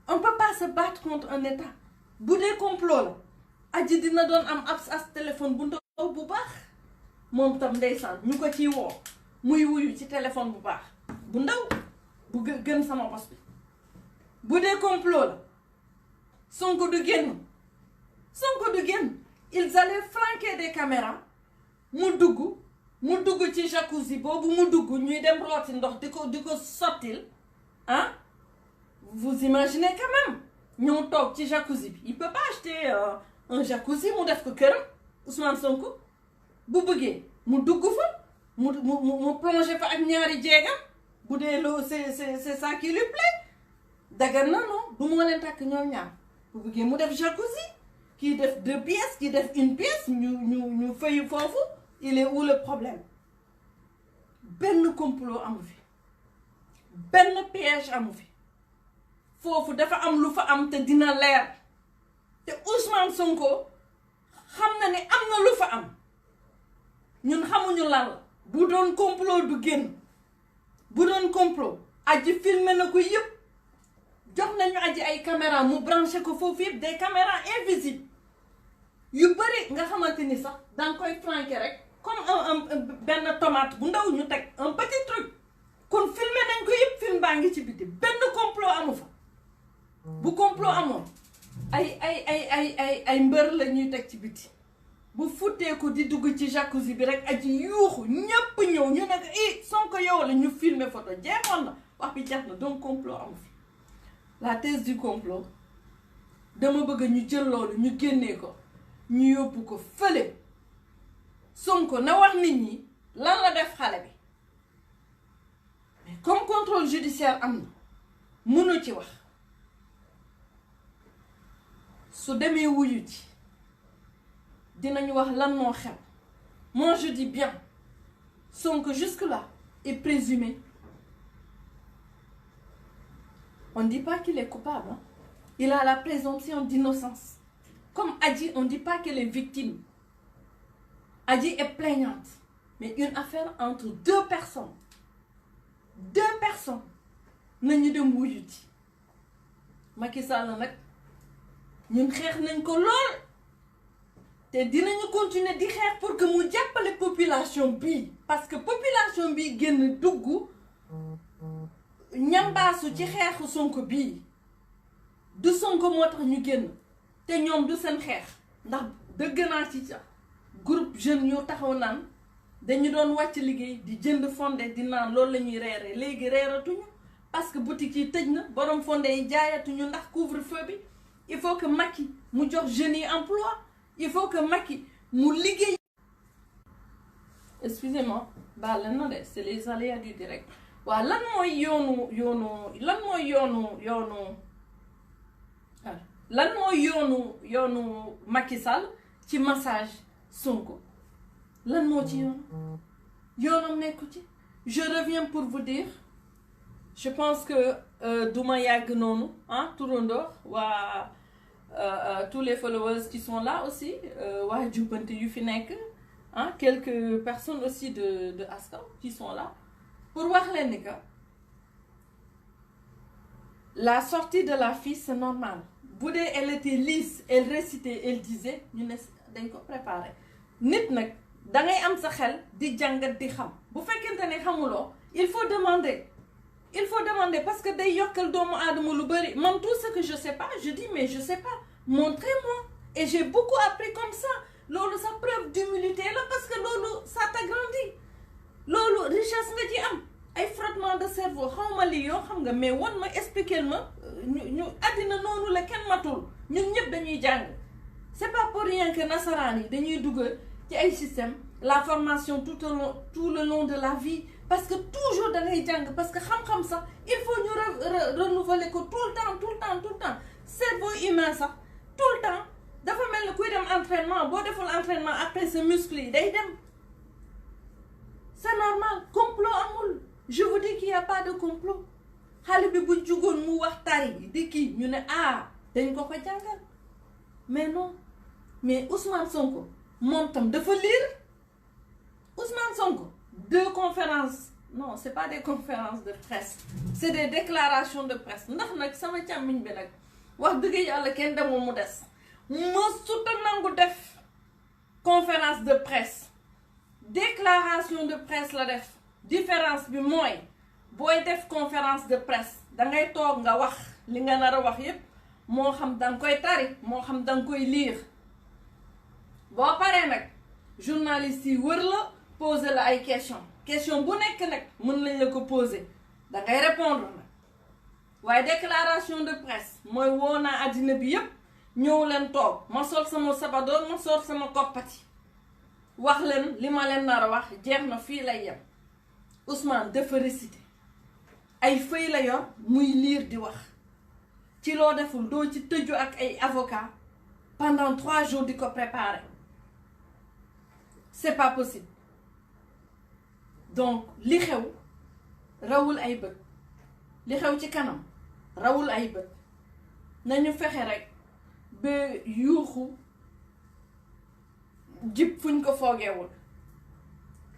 on peut pas se battre contre un État bu dee complot la Adji dina doon am as téléphone bu ndaw bu baax moom tam ndeysaan ñu ko ciy woo muy wuyu ci téléphone bu baax bu ndaw bu gën sama bos bi bu dee complot la Sonko du génn ils allaient flanquer des caméras mu dugg ci jacuzzi boobu mu dugg ñuy dem rooti ndox di ko sottil ah vous imaginez quand même ñoo toog ci jacuzzi bi il peut pas acheter un jacuzzi mu def ko këram Ousmane Sonko bu bëggee mu dugg fa mu plonger fa ak ñaari jeegam bu dee loo c'est ça qui lui plaît dagan na non du moo leen takk ñoom ñaar bu bëggee mu def jacuzzi kii def 2 pièces kii def 1 pièce ñu fayu foofu il est où le problème benn complot amu fi benn piège amu fi foofu dafa am lu fa am te dina leer te Ousmane Sonko xam na ne am na lu fa am ñun xamuñu lan la bu doon complot du génn bu doon complot Adji filmé na ko yëpp jox nañu Adji ay caméra mu branché ko foofu yëpp des caméras invisibles yu bëri nga xamante ni sax danga koy flanquer rek comme benn tomate bu ndaw ñu teg un petit truc kon filmé nañ ko yëpp film baa ngi ci biti benn complot amu fa bu complot amoon ay mbër la ñuy teg ci biti bu futteeku di dugg ci jacuzzi bi rek Adji yuuxu ñépp ñëw ñu ne ko Sonko yow la ñu filmer photo jeexoon na wax bi jeex na donc complot amu fi la thèse du complot dama bëgg ñu jël loolu ñu génnee ko ñu yóbbu ko fële Sonko na wax nit ñi lan la def xale bi mais comme contrôle judiciaire am na mënu ci wax su demee wuyu ci dinañu wax lan moo xew moi je dis bien Sonko jusque là est présumé on dit pas qu'il est coupable hein? Il a la présomption d'innocence comme Adji on dit pas qu'elle est victime Adji est plaignante mais une affaire entre 2 personnes nañu dem wuyu ci Macky Sall nag ñun xeex nañ ko lool te dinañu continuer di xeex pour que mu jàppale population bii parce que population bii génn dugg ñambaasu ci xeexu Sonko bii du Sonko moo tax ñu génn te ñoom du seen xeex ndax dëgg naa ci sax groupe jeune yoo taxaw naan dañu doon wàcc liggéey di jënd fondé di naan loolu la ñuy reere léegi reeratuñu parce que boutique yi tëj na borom fondé yi jaayatuñu ndax couvre-feu bi il faut que Macky mu jox jeunes yi emploi il faut que Macky mu liggéey. Excusez-moi baal leen na de c'est les aléas du direct waaw lan mooy yoonu Macky Sall ci massage Sonko lan moo ci yoonam nekku ci. Je reviens pour vous dire, je pense que duma yàgg noonu Tourondor waa tous les followers qui sont là aussi waa jubbante yu fi nekk quelques personnes aussi de Askan qui sont là pour wax leen ni que la sortie de la fille c'est normal. Bu dee elle était lisse, elle récitait, elle disait ñu ne dañ ko préparer nit nag dangay am sa xel di jàngat di xam bu fekkente ne xamuloo il faut demander parce que day yokkal doomu aadama lu bëri man tout ce que je sais pas je dis mais je sais pas montrez-moi et j'ai beaucoup appris comme ça loolu sa preuve d'humilité la parce que loolu ça t'agrandit loolu richesse nga ci am ay frottement de cerveau xawma lii yoo xam nga mais wan ma expliquer ma ñu àddina noonu la kenn matul ñun ñëpp dañuy jàng c'est pas pour rien que nasaraan yi dañuy dugg ci ay système la formation tout le long de la vie parce que toujours da ngay jàng parce que xam-xam sax il faut ñu renouveler ko tout le temps cerveau humain sax tout le temps dafa mel ni kuy dem entraînement boo deful entraînement après sa muscle yi day dem c'est normal complot amul je vous dis qu'il y a pas de complot xale bi bu jugoon mu wax tari di kii ñu ne dañ ko jàngal mais non mais Ousmane Sonko moom tam dafa lire Ousmane Sonko 2 conférences non c'est pas des conférences de presse c'est des déclarations de presse ndax nag sama càmmiñ bi nag wax dëgg yàlla kenn demul mu des ma suta nangu def conférence de presse déclaration de presse la def différence bi mooy booy def conférence de presse dangay toog nga wax li nga nar a wax yépp moo xam danga koy tari moo xam danga koy lire boo paree nag journaliste yi wër la poser la ay question bu nekk nag mën nañ la ko poser dangay répondre nag waaye déclaration de presse mooy woo naa àddina bi yépp ñëw leen toog ma sol sama sabadoor ma sol sama koppati wax leen li ma leen nar a wax jeex na fii lay yem Ousmane dafa réciter ay feuilles la yor muy lire di wax ci loo deful doo ci tëju ak ay avocat pendant 3 jours di ko préparer c'est pas possible donc li xew rawul ay bët li xew ci kanam rawul ay bët nañu fexe rek ba yuuxu jib fuñ ko foogeewul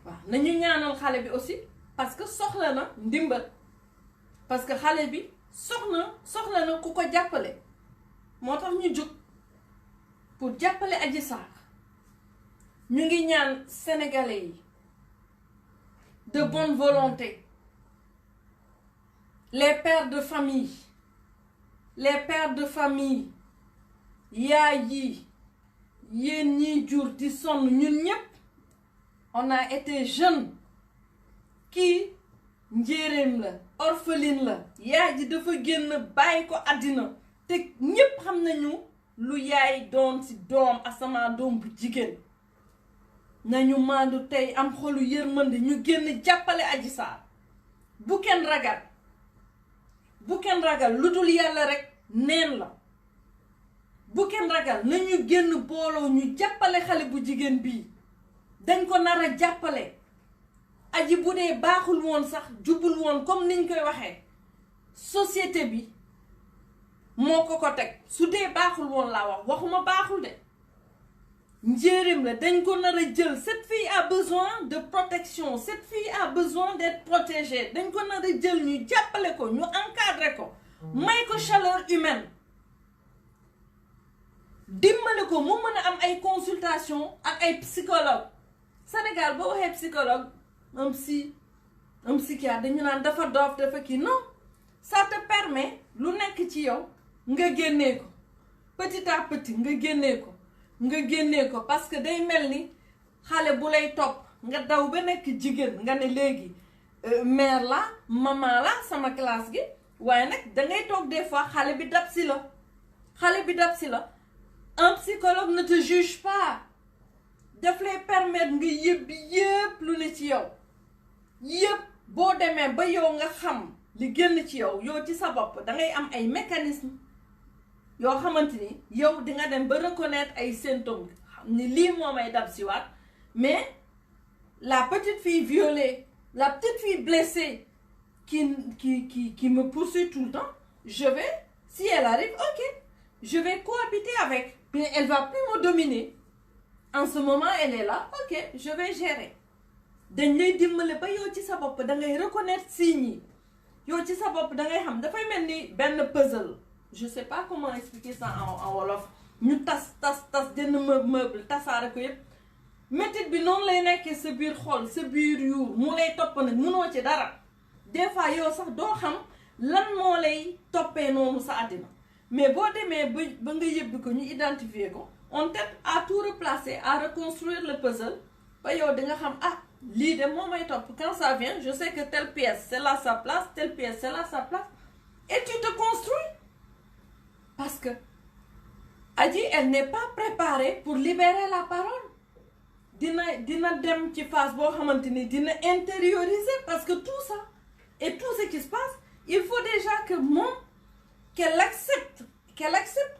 waaw nañu ñaanal xale bi aussi parce que soxla na ndimbal parce que xale bi soxla na ku ko jàppale moo tax ñu jóg pour jàppale Adji Sarr ñu ngi ñaan sénégalais yi de bonne volonté les pères de famille yaay yi yéen ñiy jur di sonn ñun ñëpp on a été jeune kii njéeréem la orpheline la yaay ji dafa génn bàyyi ko àddina te ñëpp xam nañu lu yaay doon ci doom asamaa doom bu jigéen nañu maandu tey am xolu yërmande ñu génn jàppale Adji Sarr bu kenn ragal lu dul yàlla rek neen la bu kenn ragal nañu génn booloo ñu jàppale xale bu jigéen bii dañ ko nar a jàppale aji bu dee baaxul woon sax jubul woon comme niñ koy waxee société bi moo ko teg su dee baaxul woon laa waxuma baaxul de njéeréem la dañ ko nar a jël cette fille a besoin de protection cette fille a besoin d'être protégée dañ ko nar a jël ñu jàppale ko ñu encadrer ko may ko chaleur humaine dimbale ko mu mën a am ay consultation ak ay psychologue Sénégal boo waxee psychologue un psychiatre dañu naan dafa doof dafa kii non ça te permet lu nekk ci yow nga génnee ko petit à petit nga génnee ko parce que day mel ni xale bu lay topp nga daw ba nekk jigéen nga ne léegi mère la maman la sama classe gi waaye nag dangay toog des fois xale bi dab si la un psychologue ne te juge pas daf lay permettre nga yëpp lu ne ci yow yëpp boo demee ba yow nga xam li génn ci yow ci sa bopp dangay am ay mécanisme yoo xamante ni yow di nga dem ba reconnaître ay symptômes ni lii moo may dab si waat mais la petite fille violée la petite fille blessée qui me poursuit tout le temps je vais si elle arrive ok je vais cohabiter avec mais elle va plus me dominer en ce moment elle est là ok je vais gérer dañ lay dimbale ba yow ci sa bopp da ngay reconnaître signes yi yow ci sa bopp da ngay xam dafay mel ni benn puzzle je sais pas comment expliquer ça en wolof ñu tas jënd meuble tasaare ko yépp métit bi noonu lay nekkee sa biir xol sa biir yuur mu lay topp nag mënoo ci dara des fois yow sax doo xam lan moo lay toppee noonu sa àddina mais boo demee ba nga yëbbi ko ñu identifier ko on t'aide à tout replacer à reconstruire le puzzle ba yow di nga xam ah lii de moo may topp quand ça vient je sais que telle pièce c'est là sa place telle pièce c'est là sa place et tu te construis parce que Adji elle n'est pas préparée pour libérer la parole dina dem ci phase boo xamante ni dina intérioriser parce que tout ça et tout ce qui se passe il faut déjà que moom qu'elle accepte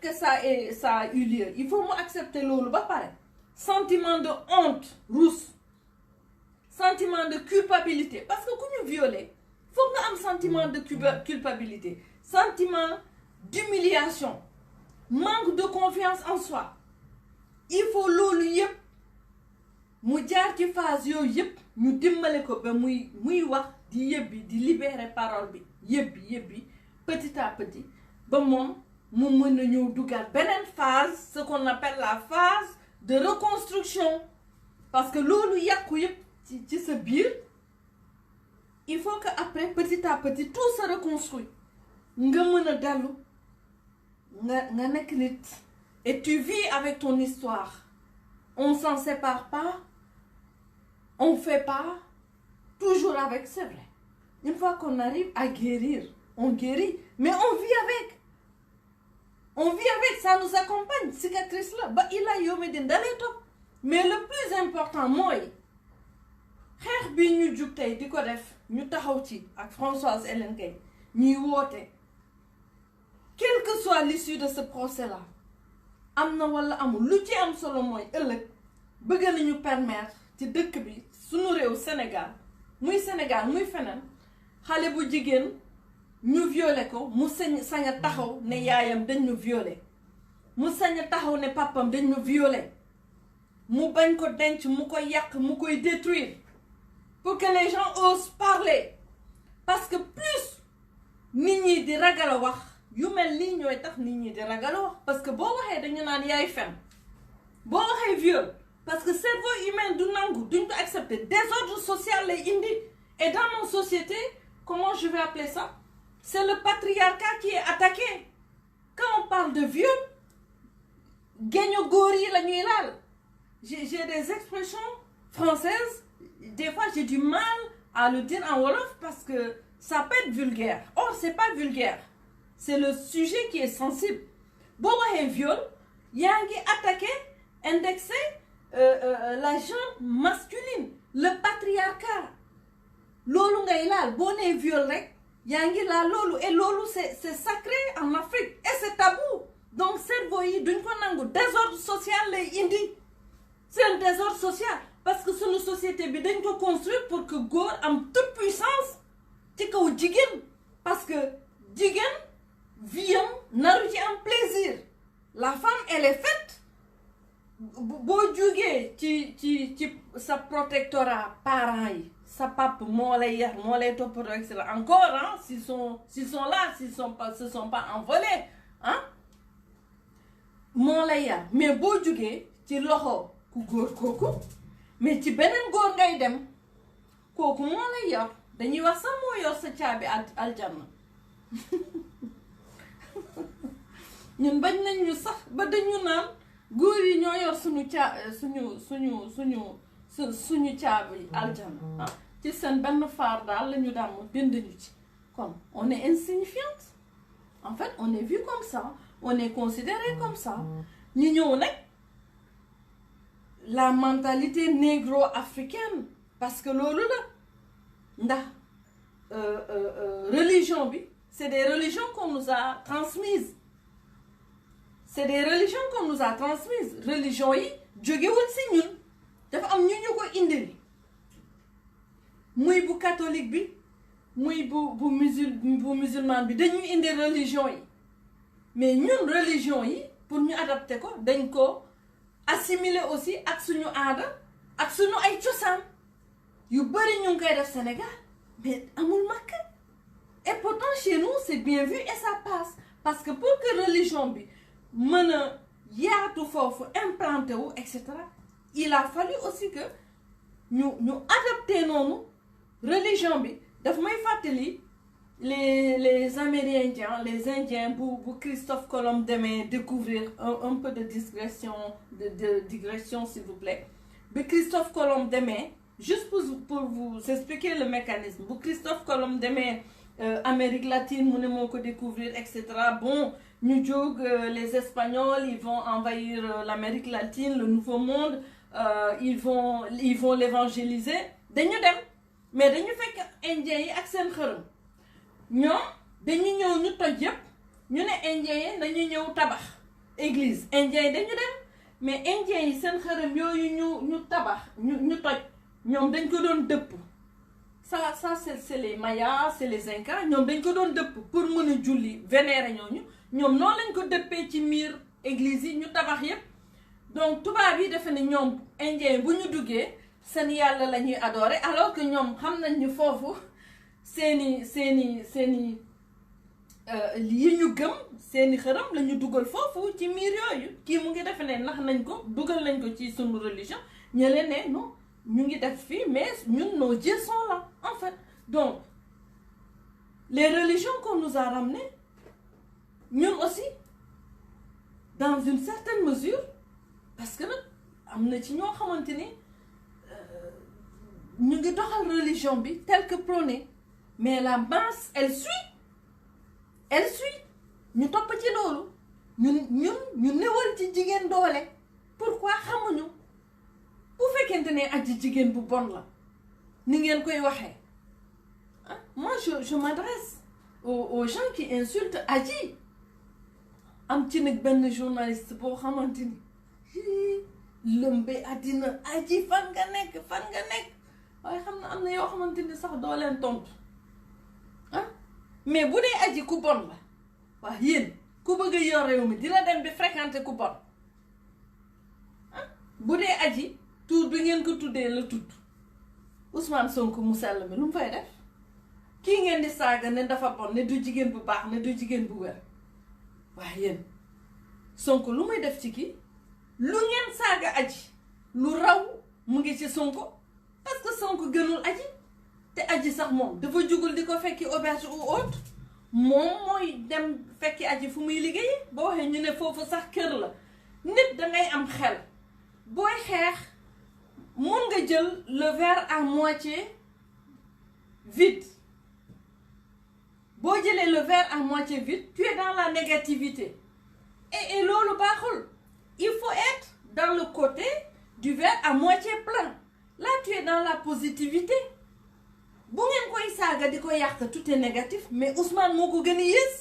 que ça a eu lieu il faut mu accepter loolu ba pare sentiment de honte rousse sentiment de culpabilité parce que ku ñu violé foog nga am sentiment de culpabilité sentiment d'humiliation manque de confiance en soi il faut loolu yëpp mu jaar ci phase yooyu yëpp ñu dimbale ko ba muy wax di yëbbi di libérer parole bi yëbbi petit à petit ba moom mu mën a ñëw duggaat beneen phase ce qu'on appelle la phase de reconstruction parce que loolu yàqu yëpp ci sa biir il faut que après petit à petit tout se reconstruit nga mën a dellu nga nekk nit et tu vis avec ton histoire on s'en sépare pas on fait pas toujours avec c'est vrai une fois qu'on arrive à guérir on guérit mais on vit avec ça nous accompagne cicatrice la ba ila yawmi din dalee topp mais le plus important mooy xeex bi ñu jug tey di ko def ñu taxaw ci ak Françoise Hélène Gaye ñuy woote quelle que soit l'issue de ce procès là am na wala amul lu ci am solo mooy ëllëg bëgg nañu permettre ci dëkk bi suñu réew Sénégal muy feneen xale bu jigéen ñu violé ko mu sañ a taxaw ne yaayam dañ ñu violé mu sañ a taxaw ne papam dañ ñu violé mu bañ ko denc mu koy yàq mu koy détruire pour que les gens osent parler parce que plus nit ñi di ragal a wax yu mel nii ñooy tax nit ñi di ragal a wax parce que boo waxee dañu naan yaay fen boo waxee viol parce que cerveau humain du nangu duñ ko accepter désordre social lay indi et dans nos sociétés comment je vais appeler ça c'est le patriarcat qui est attaqué quand on parle de viol géño góor yi la ñuy laal j'ai des expressions françaises des fois j'ai du mal à le dire en wolof parce que ça peut être vulgaire or c'est pas vulgaire c'est le sujet qui est sensible boo waxee viol yaa ngi attaqué indexé la genre masculine le patriarcat loolu ngay laal boo nee viol rek yaa ngi laal loolu et loolu c'est sacré en Afrique et c'est tabou donc cerveau yi duñ ko nangu désordre social lay indi c'est un désordre social parce que sunu société bi dañ ko construire pour que góor am toute puissance ci kaw jigéen parce que jigéen vie am naru ci am plaisir la femme elle est faite boo jógee ci sa protectorat parents yi sa papa moo lay yar moo lay toppatoo etc encore hein s'ils sont là se sont pas envolés hein moo lay yar mais boo jógee ci loxo ku góor kooku mais ci beneen góor ngay dem kooku moo lay yor dañuy wax sax moo yor sa caabi aljanna ñun bañ nañ ñu sax ba dañu naan góor yi ñoo yor suñu caabi aljanna ci seen benn faar daal la ñu daan mu bind ñu ci comme on est insignifiante en fait on est vu comme ça on est considéré comme ça ñu ñëw nag la mentalité négro-africaine parce que loolu la ndax religion bi c'est des religions qu'on nous a transmises c'est des religions qu'on nous a transmises religion yi jógewul si ñun dafa am ñu ko indil muy bu catholique bi muy bu musulman bi dañuy indi religion yi mais ñun religion yi pour ñu adapter ko dañ ko assimiler aussi ak suñu aada ak suñu ay cosaan yu bari ñu ngi koy def Sénégal mais amul Makka et pourtant chez nous c'est bien vu et ça passe parce que pour que religion bi mën a yaatu foofu implanté wu et cetera il a fallu aussi que ñu adapté noonu religion bi daf may fàttali les Amérindiens les Indiens bu Christophe Colomb demee découvrir un peu de digression s'il vous plaît bi Christophe Colomb demee juste pour vous expliquer le mécanisme bu Christophe Colomb demee Amérique latine mu ne moo ko découvrir et cetera bon ñu jóg les Espagnols ils vont envahir l'Amérique latine le Nouveau Monde ils vont l'évangéliser dañu dem mais dañu fekk Indiens yi ak seen xërëm ñoom dañu ñëw ñu toj yëpp ñu ne Indiens yi dañu ñëw tabax église Indiens yi dañu dem mais Indiens yi seen xërëm yooyu ñu tabax ñu toj ñoom dañ ko doon dëpp ça c'est les Mayas c'est les Incas ñoom dañ ko doon dëpp pour mën a julli vénérer ñoom noonu lañ ko dëppee ci miir église yi ñu tabax yëpp donc tubaab yi defe ne ñoom Indiens bu ñu duggee seen yàlla la ñuy adorer alors que ñoom xam nañ ñu foofu seeni yi ñu gëm seeni xërëm la ñu dugal foofu ci miir yooyu kii mu ngi defe ne nax nañ ko dugal nañ ko ci sunu religion ñële ne non ñu ngi def fii mais ñun nos dieux sont là en fait donc les religions qu'on nous a ramenées ñun aussi dans une certaine mesure parce que nag am na ci ñoo xamante ni ñu ngi doxal religion bi tel que prôné mais la masse elle suit ñu topp ci loolu ñu newal ci jigéen doole pourquoi xamuñu bu fekkente ne aji jigéen bu bon la ni ngeen koy waxee ah moi je m'adresse aux gens qui insultent aji am ci nag benn journaliste boo xamante ni lëmbe àddina aji fan nga nekk waaye xam na am na yoo xamante ni sax doo leen tontu ah mais bu dee aji ku bon la waa yéen ku bëgg a yor réew mi dina dem bi fréquenter ku bon ah bu dee aji tuur bi ngeen ko tuddee la tudd Ousmane Sonko mu sell mi lu mu fay def kii ngeen di saaga ne dafa bon ne du jigéen bu baax ne du jigéen bu wér waaye yéen Sonko lu muy def ci kii lu ngeen saaga aji lu raw mu ngi ci Sonko parce que Sonko gënul aji te aji sax moom dafa jugul di ko fekki auberge ou autre moom mooy dem fekki aji fu muy liggéey boo waxee ñu ne foofu sax kër la nit dangay am xel booy xeex mun nga jël le verre à moitié vide boo jëlee le verre à moitié vide tu es dans la négativité et loolu baaxul il faut être dans le côté du verre à moitié plein là tu es dans la positivité bu ngeen koy saaga di ko yàq tout est négatif mais Ousmane moo ko gën a yées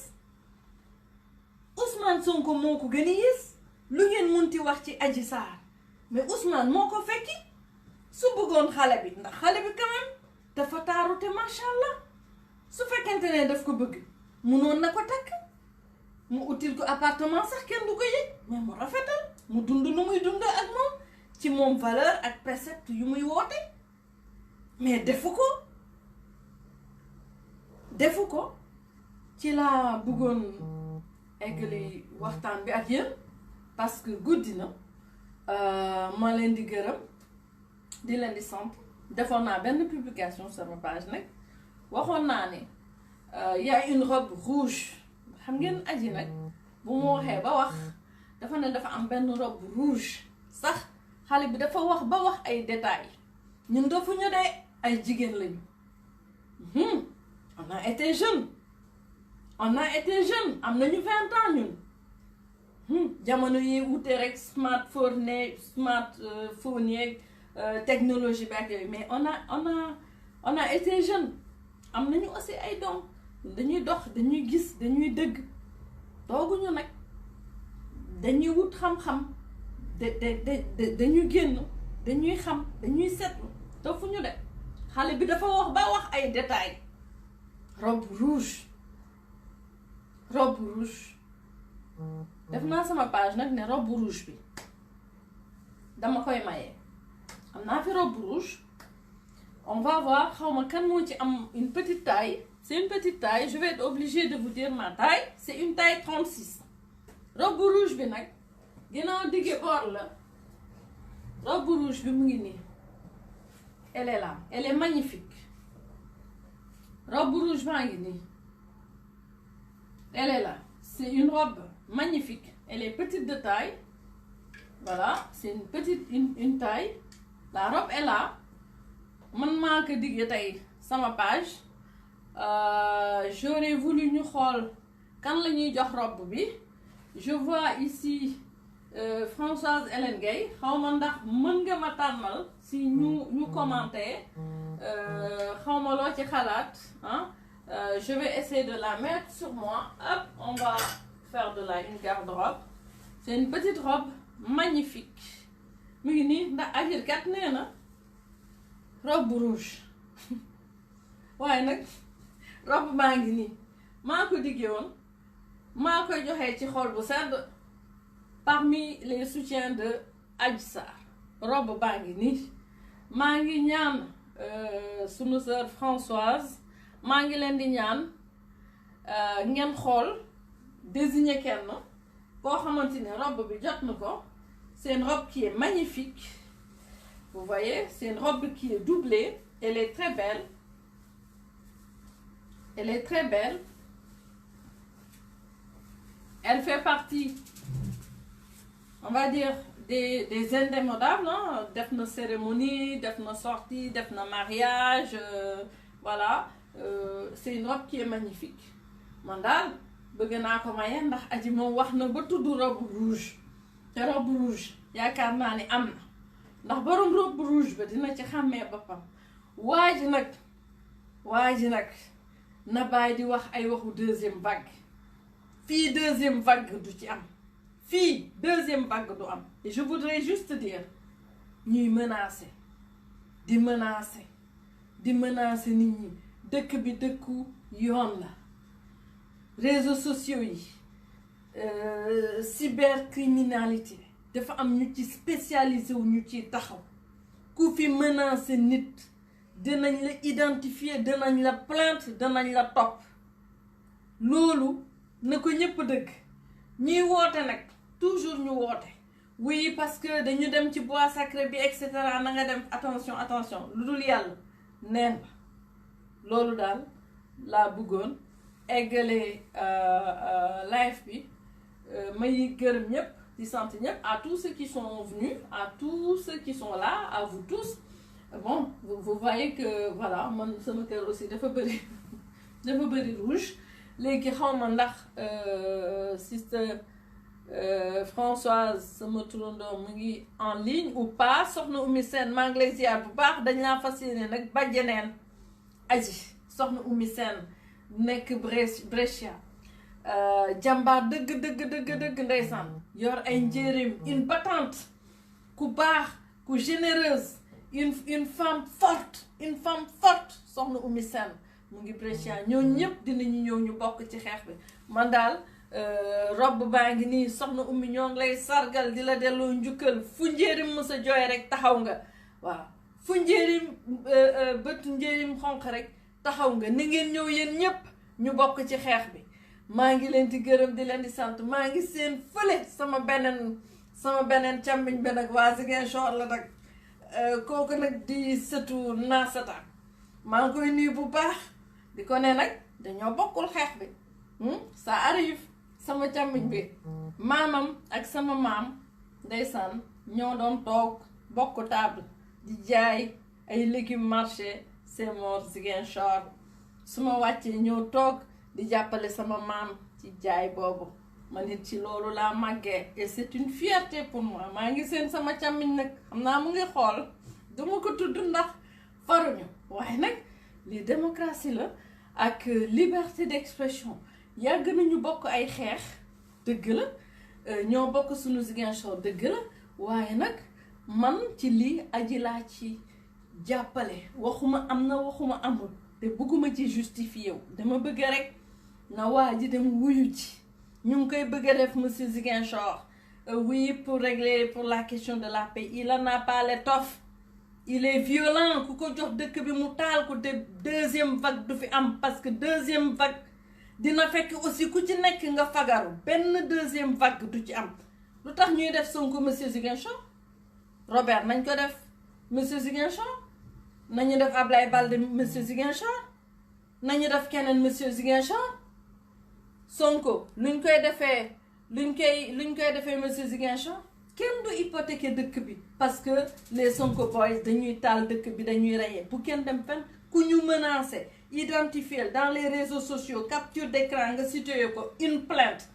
Ousmane Sonko moo ko gën a yées lu ngeen munti wax ci Adji Sarr mais Ousmane moo ko fekki su bëggoon xale bi ndax xale bi quand même dafa taaru te macha allah su fekkente ne daf ko bëgg munoon na ko takk mu util ko appartement sax kenn du ko yëg mais mu rafetal mu dund nu muy dund ak moom ci moom valeur ak précepte yu muy woote mais defu ko ci laa bëggoon eggali waxtaan bi ak yéen parce que guddi na ma leen di gërëm di leen di sant defoon naa benn publication sama page nag waxoon naa ne y a une robe rouge xam ngeen aji nag bu mu waxee ba wax dafa ne dafa am benn robe rouge sax xale bi dafa wax ba wax ay détails ñun defuñu de ay jigéen lañu on a été jeune am nañu 20 ans ñun jamono yi wute rek smartphone yeeg technologie bi ak yooyu mais on a été jeune am nañu aussi ay doom dañuy dox dañuy gis dañuy dëgg tooguñu nag dañuy wut xam-xam dañuy génn dañuy xam dañuy seetlu te fu ñu de xale bi dafa wax ba wax ay détails robe rouge def naa sama page nag ne robe rouge bi dama koy maye am naa fi robe rouge on va voir xawma kan moo ci am une petite taille c'est une petite taille je vais être obligée de vous dire ma taille c'est une taille 36 robe rouge bi nag ginnaaw digge boor la robe rouge bi mu ngi nii elle est là elle est magnifique robe rouge baa ngi nii elle est là c'est une robe magnifique elle est petite de taille voilà c'est une petite une taille la robe est là man maa ko digge tey sama page j'aurais voulu ñu xool kan la ñuy jox robe bi je vois ici Françoise Hélène Gueye xaw ma ndax mën nga ma tàmmal si ñu commenter xaw ma loo ci xalaat ah je vais essayer de la mettre sur moi hop on va faire de une garde-robe c'est une petite robe magnifique mu ngi nii ndax ajir kat nee na robe rouge waaye nag robe baa ngi nii maa ko diggee woon maa koy joxee ci xol bu sedd parmi les soutiens de Adji Sarr robe baa ngi nii maa ngi ñaan sunu sœur Françoise maa ngi leen di ñaan ngeen xool désigner kenn koo xamante ne robe bi jot na ko c'est une robe qui est magnifique vous voyez c'est une robe qui est doublée elle est très belle elle fait partie on va dire des indémodables hein? Def na cérémonie def na sortie def na mariage voilà c'est une robe qui est magnifique man daal bëgg naa ko maye ndax aji moom wax na ba tudd robe rouge te robe rouge yaakaar naa ni am na ndax borom robe rouge ba dina ci xàmmee boppam waa ji nag na bàyyi di wax ay waxu deuxième vague fii deuxième vague du ci am fii deuxième vague du am et je voudrais juste dire ñuy menacer di menacer nit ñi dëkk bi dëkku yoon la réseaux sociaux yi cybercriminalité dafa am ñu ci spécialisé wu ñu ci taxaw ku fi menacer nit dinañ la identifier dinañ la plainte dinañ la topp loolu na ko ñëpp dëgg ñuy woote nag toujours ñu woote oui parce que dañu dem ci bois sacré bi et cetera na nga dem attention lu dul yàlla neen ba loolu daal laa bëggoon eggale live bi may gërëm ñëpp di sant ñëpp à tous ceux qui sont venus à tous ceux qui sont là à vous tous bon vous voyez que voilà man sama kër aussi dafa bëri rouge léegi xaw ma ndax sister Françoise sama turandoo mu ngi en ligne ou pas soxna Oumy Sène maa ngi lay ziar bu baax dañ laa fas yéene nag bàjjeneen aji soxna Oumy Sène nekk Brescia jàmbaar dëgg ndeysaan yor ay njéeréem une battante ku baax ku généreuse une femme forte soxna Oumy Sène mu ngi Brescia ñooñu ñëpp dinañu ñëw ñu bokk ci xeex bi man daal robe baa ngi nii soxna Oumy ñoo ngi lay sargal di la delloo njukkal fu njéerim mësa jooy rek taxaw nga waaw fu njéerim bëtu njéerim xonq rek taxaw nga ni ngeen ñëw yéen ñëpp ñu bokk ci xeex bi maa ngi leen di gërëm di leen di sant maa ngi seen fële sama beneen càmmiñ bi nag waa Ziguinchor la nag kooku nag di sëtu naasata maa ngi koy nuyu bu baax di ko ne nag dañoo bokkul xeex bi ça arrive sama càmmiñ bi maamam ak sama maam ndeysaan ñoo doon toog bokk table di jaay ay légumes marché c'est mort Ziguinchor su ma wàccee ñëw toog di jàppale sama maam ci jaay boobu ma nit ci loolu laa màggee et c'est une fierté pour moi maa ngi seen sama càmmiñ nag xam naa mu ngi xool duma ko tudd ndax faruñu waaye nag lii démocratie la ak liberté d'expression yàgg nañu bokk ay xeex dëgg la ñoo bokk suñu Ziguinchor dëgg la waaye nag man ci lii aji laa ci jàppale waxuma am na waxuma amul te bëgguma ci justifié wu dama bëgg rek na waa ji dem wuyu ci ñu ngi koy bëgg a def monsieur Ziguinchor oui pour régler pour la question de la paix il en a pas l'étoffe il est violent ku ko jox dëkk bi mu taal ko te deuxième vague du fi am parce que deuxième vague dina fekk aussi ku ci nekk nga fagaru benn deuxième vague du ci am lu tax ñuy def Sonko monsieur Ziguinchor Robert nañ ko def monsieur Ziguinchor nañu def Ablaye Balde monsieur Ziguinchor nañu def keneen monsieur Ziguinchor Sonko luñ koy defee monsieur Ziguinchor kenn du hypothéquer dëkk bi parce que les Sonko boys dañuy taal dëkk bi dañuy reyee bu kenn dem fenn ku ñu menacé identifier dans les réseaux sociaux capture d'écran nga situé ko une plainte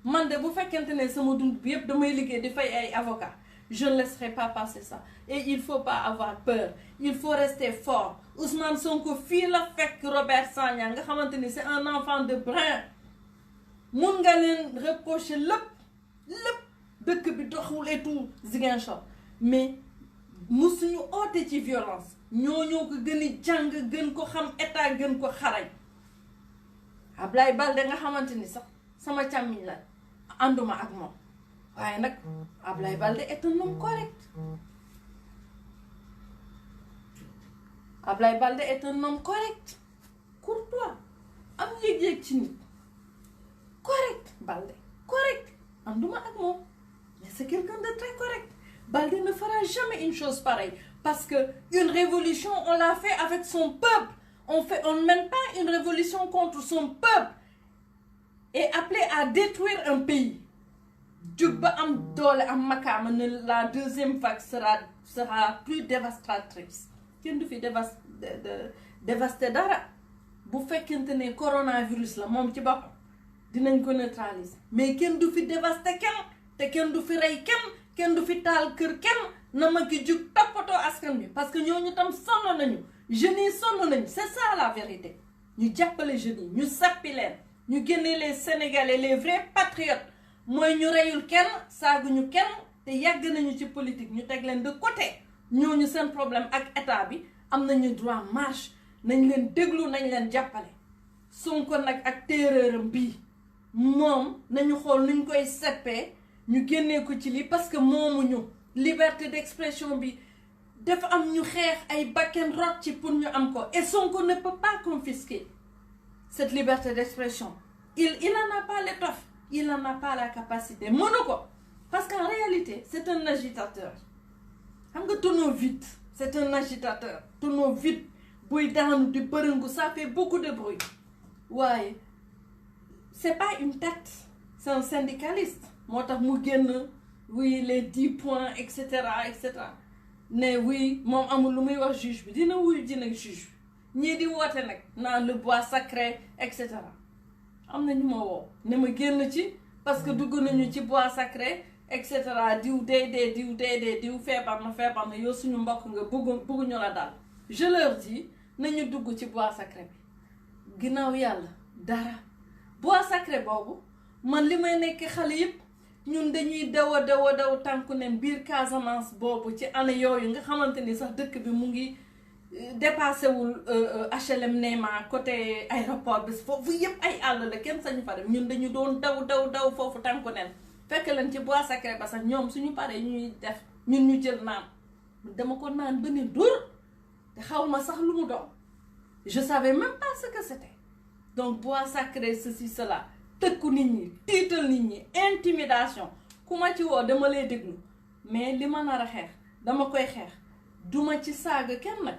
man de bu fekkente ne sama dund bi yëpp damay liggéey di fay ay avocat je ne laisserai pas passer ça et il faut pas avoir peur il faut rester fort Ousmane Sonko fii la fekk Robert Sagna nga xamante ni c'est un enfant de brin mun nga leen reprocher lépp dëkk bi doxul et tout Ziguinchor mais musuñu oote ci violence ñoo ko gën a jàng gën ko xam état gën ko xarañ Ablaye Balde nga xamante ni sax sama càmmiñ la ànduma ak moom waaye nag Ablaye Balde est un homme correct Ablaye Balde est un homme correct courtois am yëg-yëg ci nit correct Balde correct ànduma ak moom mais c'est quelqu'un de très correct Balde ne fera jamais une chose pareille parce que une révolution on l'a fait avec son peuple on ne mène pas une révolution contre son peuple et appelé à détruire un pays jug ba am doole am makaama ne la deuxième vague sera plus dévastatrice kenn du fi dévaster dara bu fekkente ne coronavirus la moom ci boppam dinañ ko neutraliser mais kenn du fi dévaster kenn te kenn du fi rey kenn du fi taal kër kenn na ma ki jug toppatoo askan bi parce que ñooñu tam sonn nañu jeunes yi sonn nañu c'est ça la vérité ñu jàppale jeunes yi ñu sappi leen ñu génne les Sénégalais les vrais patriotes mooy ñu reyul kenn saaguñu kenn te yàgg nañu ci politique ñu teg leen de côté ñooñu seen problème ak état bi am nañu droit marche nañ leen déglu nañ leen jàppale Sonko nag ak téeréeram bii moom nañu xool nuñ koy seppee ñu génnee ko ci lii parce que moomuñu liberté d'expression bi dafa am ñu xeex ay bakken rot ci pour ñu am ko et Sonko ne peut pas confisquer cette liberté d'expression il en a pas l'étoffe il en a pas la capacité mënu ko parce qu'en réalité c'est un agitateur xam nga tonneau vide c'est un agitateur tonneau vide buy daanu di bërëngu ça fait beaucoup de bruit waaye c'est pas une tête c'est un syndicaliste moo tax mu génn oui les 10 points et cetera ne oui moom amul lu muy wax juge bi dina wuyu ji nag juge bi ñii di woote nag naan le bois sacré et cetera am na ñu ma woo ne ma génn ci parce que dugg nañu ci bois sacré et cetera diw diw feebar na yow suñu mbokk nga bëgguñu la daal je leur dis nañu dugg ci bois sacré bi ginnaaw yàlla dara bois sacré boobu man li may nekk xale yëpp ñun dañuy daw tànku neen biir Casamance boobu ci année yooyu nga xamante ni sax dëkk bi mu ngi dépassé wul HLM Néma côté aéroport bi foofu yëpp ay àll la kenn sañu fa dem ñun dañu doon daw foofu tànku neen fekk leen ci bois sacré ba sax ñoom suñu paree ñuy def ñun ñu jël naan dama ko naan ba ne dur te xaw ma sax lu mu doon je savais même pas ce que c'était donc bois sacré ceci cela tëkku nit ñi tiital nit ñi intimidation ku ma ci woo dama lay déglu mais li ma nar a xeex dama koy xeex duma ci saaga kenn nag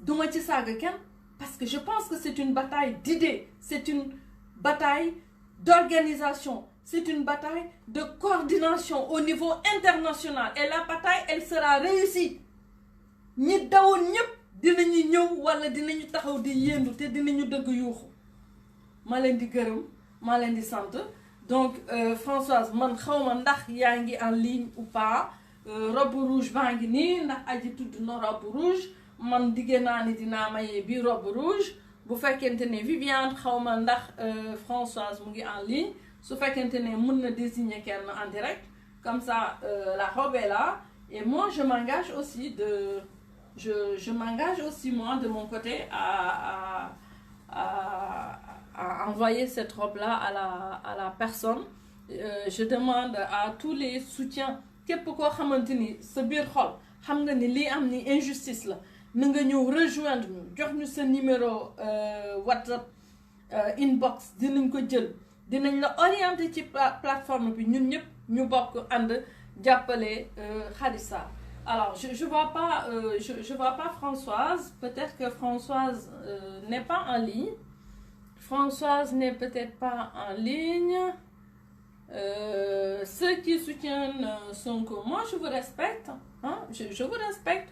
duma ci saaga kenn parce que je pense que c'est une bataille d'idées c'est une bataille d'organisation c'est une bataille de coordination au niveau international et la bataille elle sera réussie ñi dawoon ñëpp dinañu ñëw wala dinañu taxaw di yéendu te dinañu dëgg yuuxu ma leen di gërëm maa leen di sant donc Françoise man xawma ndax yaa ngi en ligne ou pas robe rouge baa ngi nii ndax aji tudd na robe rouge man diggée naa ni dinaa mayee bi robe rouge bu fekkente ne Viviane xawma ndax Françoise mu ngi en ligne su fekkente ne mën na désigner kenn en direct comme ça la robe est là et moi je m'engage aussi je m'engage aussi moi de mon côté à envoyer cette robe là à la personne. Je demande à tous les soutiens képp koo xamante ni sa biir xol xam nga ni lii am ni injustice la na nga ñëw rejoindre ñu jox ñu sa numéro WhatsApp inbox dinañ ko jël dinañ la orienter ci plateforme bi ñun ñëpp ñu bokk ànd jàppale Khadissa. Alors je vois pas je vois pas Françoise, peut-être que Françoise n'est pas en ligne. Françoise n'est peut-être pas en ligne. Ceux qui soutiennent Sonko, moi je vous respecte, hein? Je vous respecte.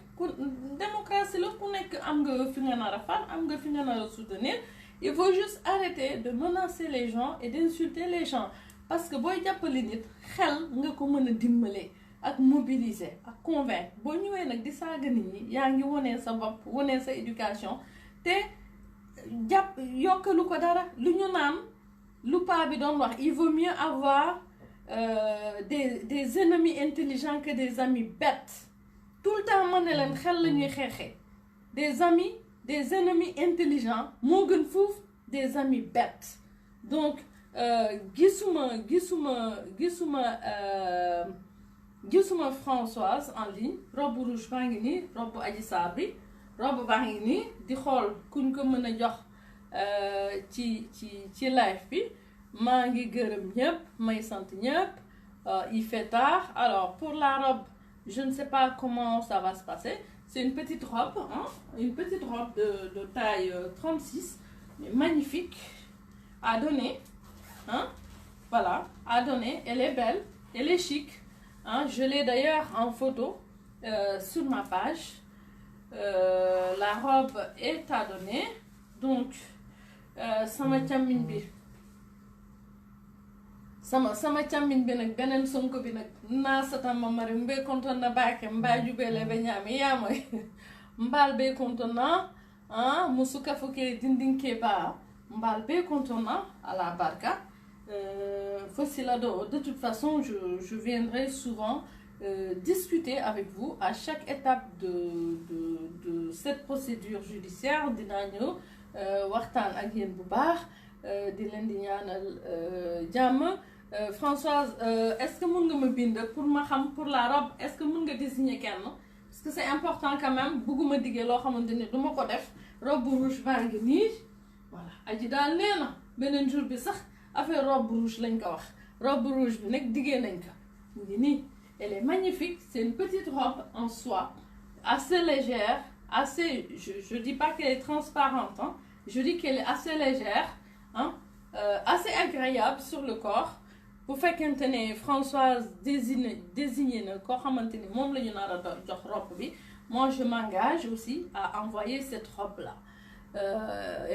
Démocratie la ku nekk am nga fi nga nar a far am nga fi nga nar a soutenir. Il faut juste arrêter de menacer les gens et d'insulter les gens parce que booy jàppale nit xel nga ko mën a dimbale ak mobiliser ak convaincre boo ñëwee nag di saaga nit ñi yaa ngi wonee sa bopp wonee sa éducation te jàpp yokkalu ko dara lu ñu naan lu paa bi doon wax il vaut mieux avoir des ennemis intelligents que des amis bêtes. Tout le temps ma ne leen xel la ñuy xeexee des ennemis intelligents moo gën fuuf des amis bêtes. Donc gisuma Françoise en ligne. Robe rouge baa ngi nii robe Adji Sarr bi robe baa ngi nii di xool kuñ ko mën a jox ci live bi maa ngi gërëm ñëpp may sant ñëpp. Il fait tard. Alors pour la robe je ne sais pas comment ça va se passer. C'est une petite robe, hein? Une petite robe de taille 36, mais magnifique, à donner, hein? Voilà, à donner. Elle est belle, elle est chic, hein? Je l'ai d'ailleurs en photo sur ma page. La robe est à donner, donc sama càmmiñ bi sama càmmiñ bi nag beneen Sonko bi nag naa satama mari mbe konton na baake mbaa jubele be ñaami yaamoy mbaal be konton na musuka fuke dindinke ba mbaal be konton na à la barka Fosilado. De toute façon je viendrai souvent discuter avec vous à chaque étape de cette procédure judiciaire. Dinaa ñëw waxtaan ak yéen bu baax di leen di ñaanal jàmm. Françoise, est-ce que mën nga ma bind pour ma xam pour la robe est-ce que mën nga désigner kenn parce que c'est important quand même bëgguma diggee loo xamante ne du ma ko def. Robe rouge baa ngi nii voilà aji daal nee na beneen jour bi sax affaire robe rouge lañ ko wax robe rouge bi nag diggee nañ ko mu ngi nii. Elle est magnifique, c'est une petite robe en soie assez légère, assez je dis pas qu'elle est transparente, hein, je dis qu'elle est assez légère, hein, assez agréable sur le corps. Bu fekkente ne Françoise désigné na koo xamante ni moom la ñu nar a jox robe bi, moi je m'engage aussi à envoyer cette robe là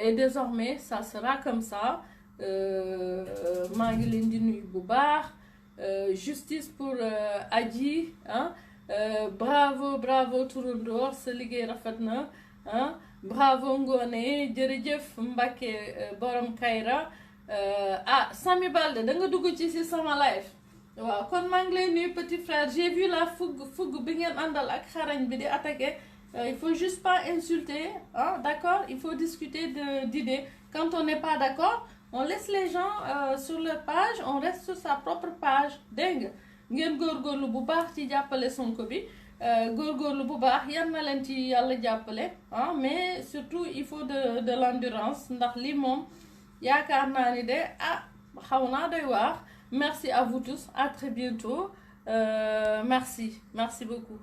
et désormais ça sera comme ça. Maa ngi leen di nuyu bu baax. Justice pour Adji, hein? Bravo Touroundoor sa liggéey rafet na, hein? Bravo Ngoné jërëjëf Mbacké borom Kayra. Sami Balde da nga dugg ci sama live waaw kon maa ngi lay nuyu petit frère. J'ai vu la fougue bi ngeen àndal ak xarañ bi di attaquer. Il faut juste pas insulter, hein? D'accord, il faut discuter d'idées. Quand on n'est pas d'accord, on laisse les gens sur leur page, on reste sur sa propre page. Dégg nga ngeen góorgóorlu bu baax ci jàppale Sonko bi góorgóorlu bu baax yal na leen ci yàlla jàppale, ah mais surtout il faut de l'endurance ndax lii moom yaakaar naa ni de xaw naa doy waar. Merci à vous tous, à très bientôt. Merci beaucoup.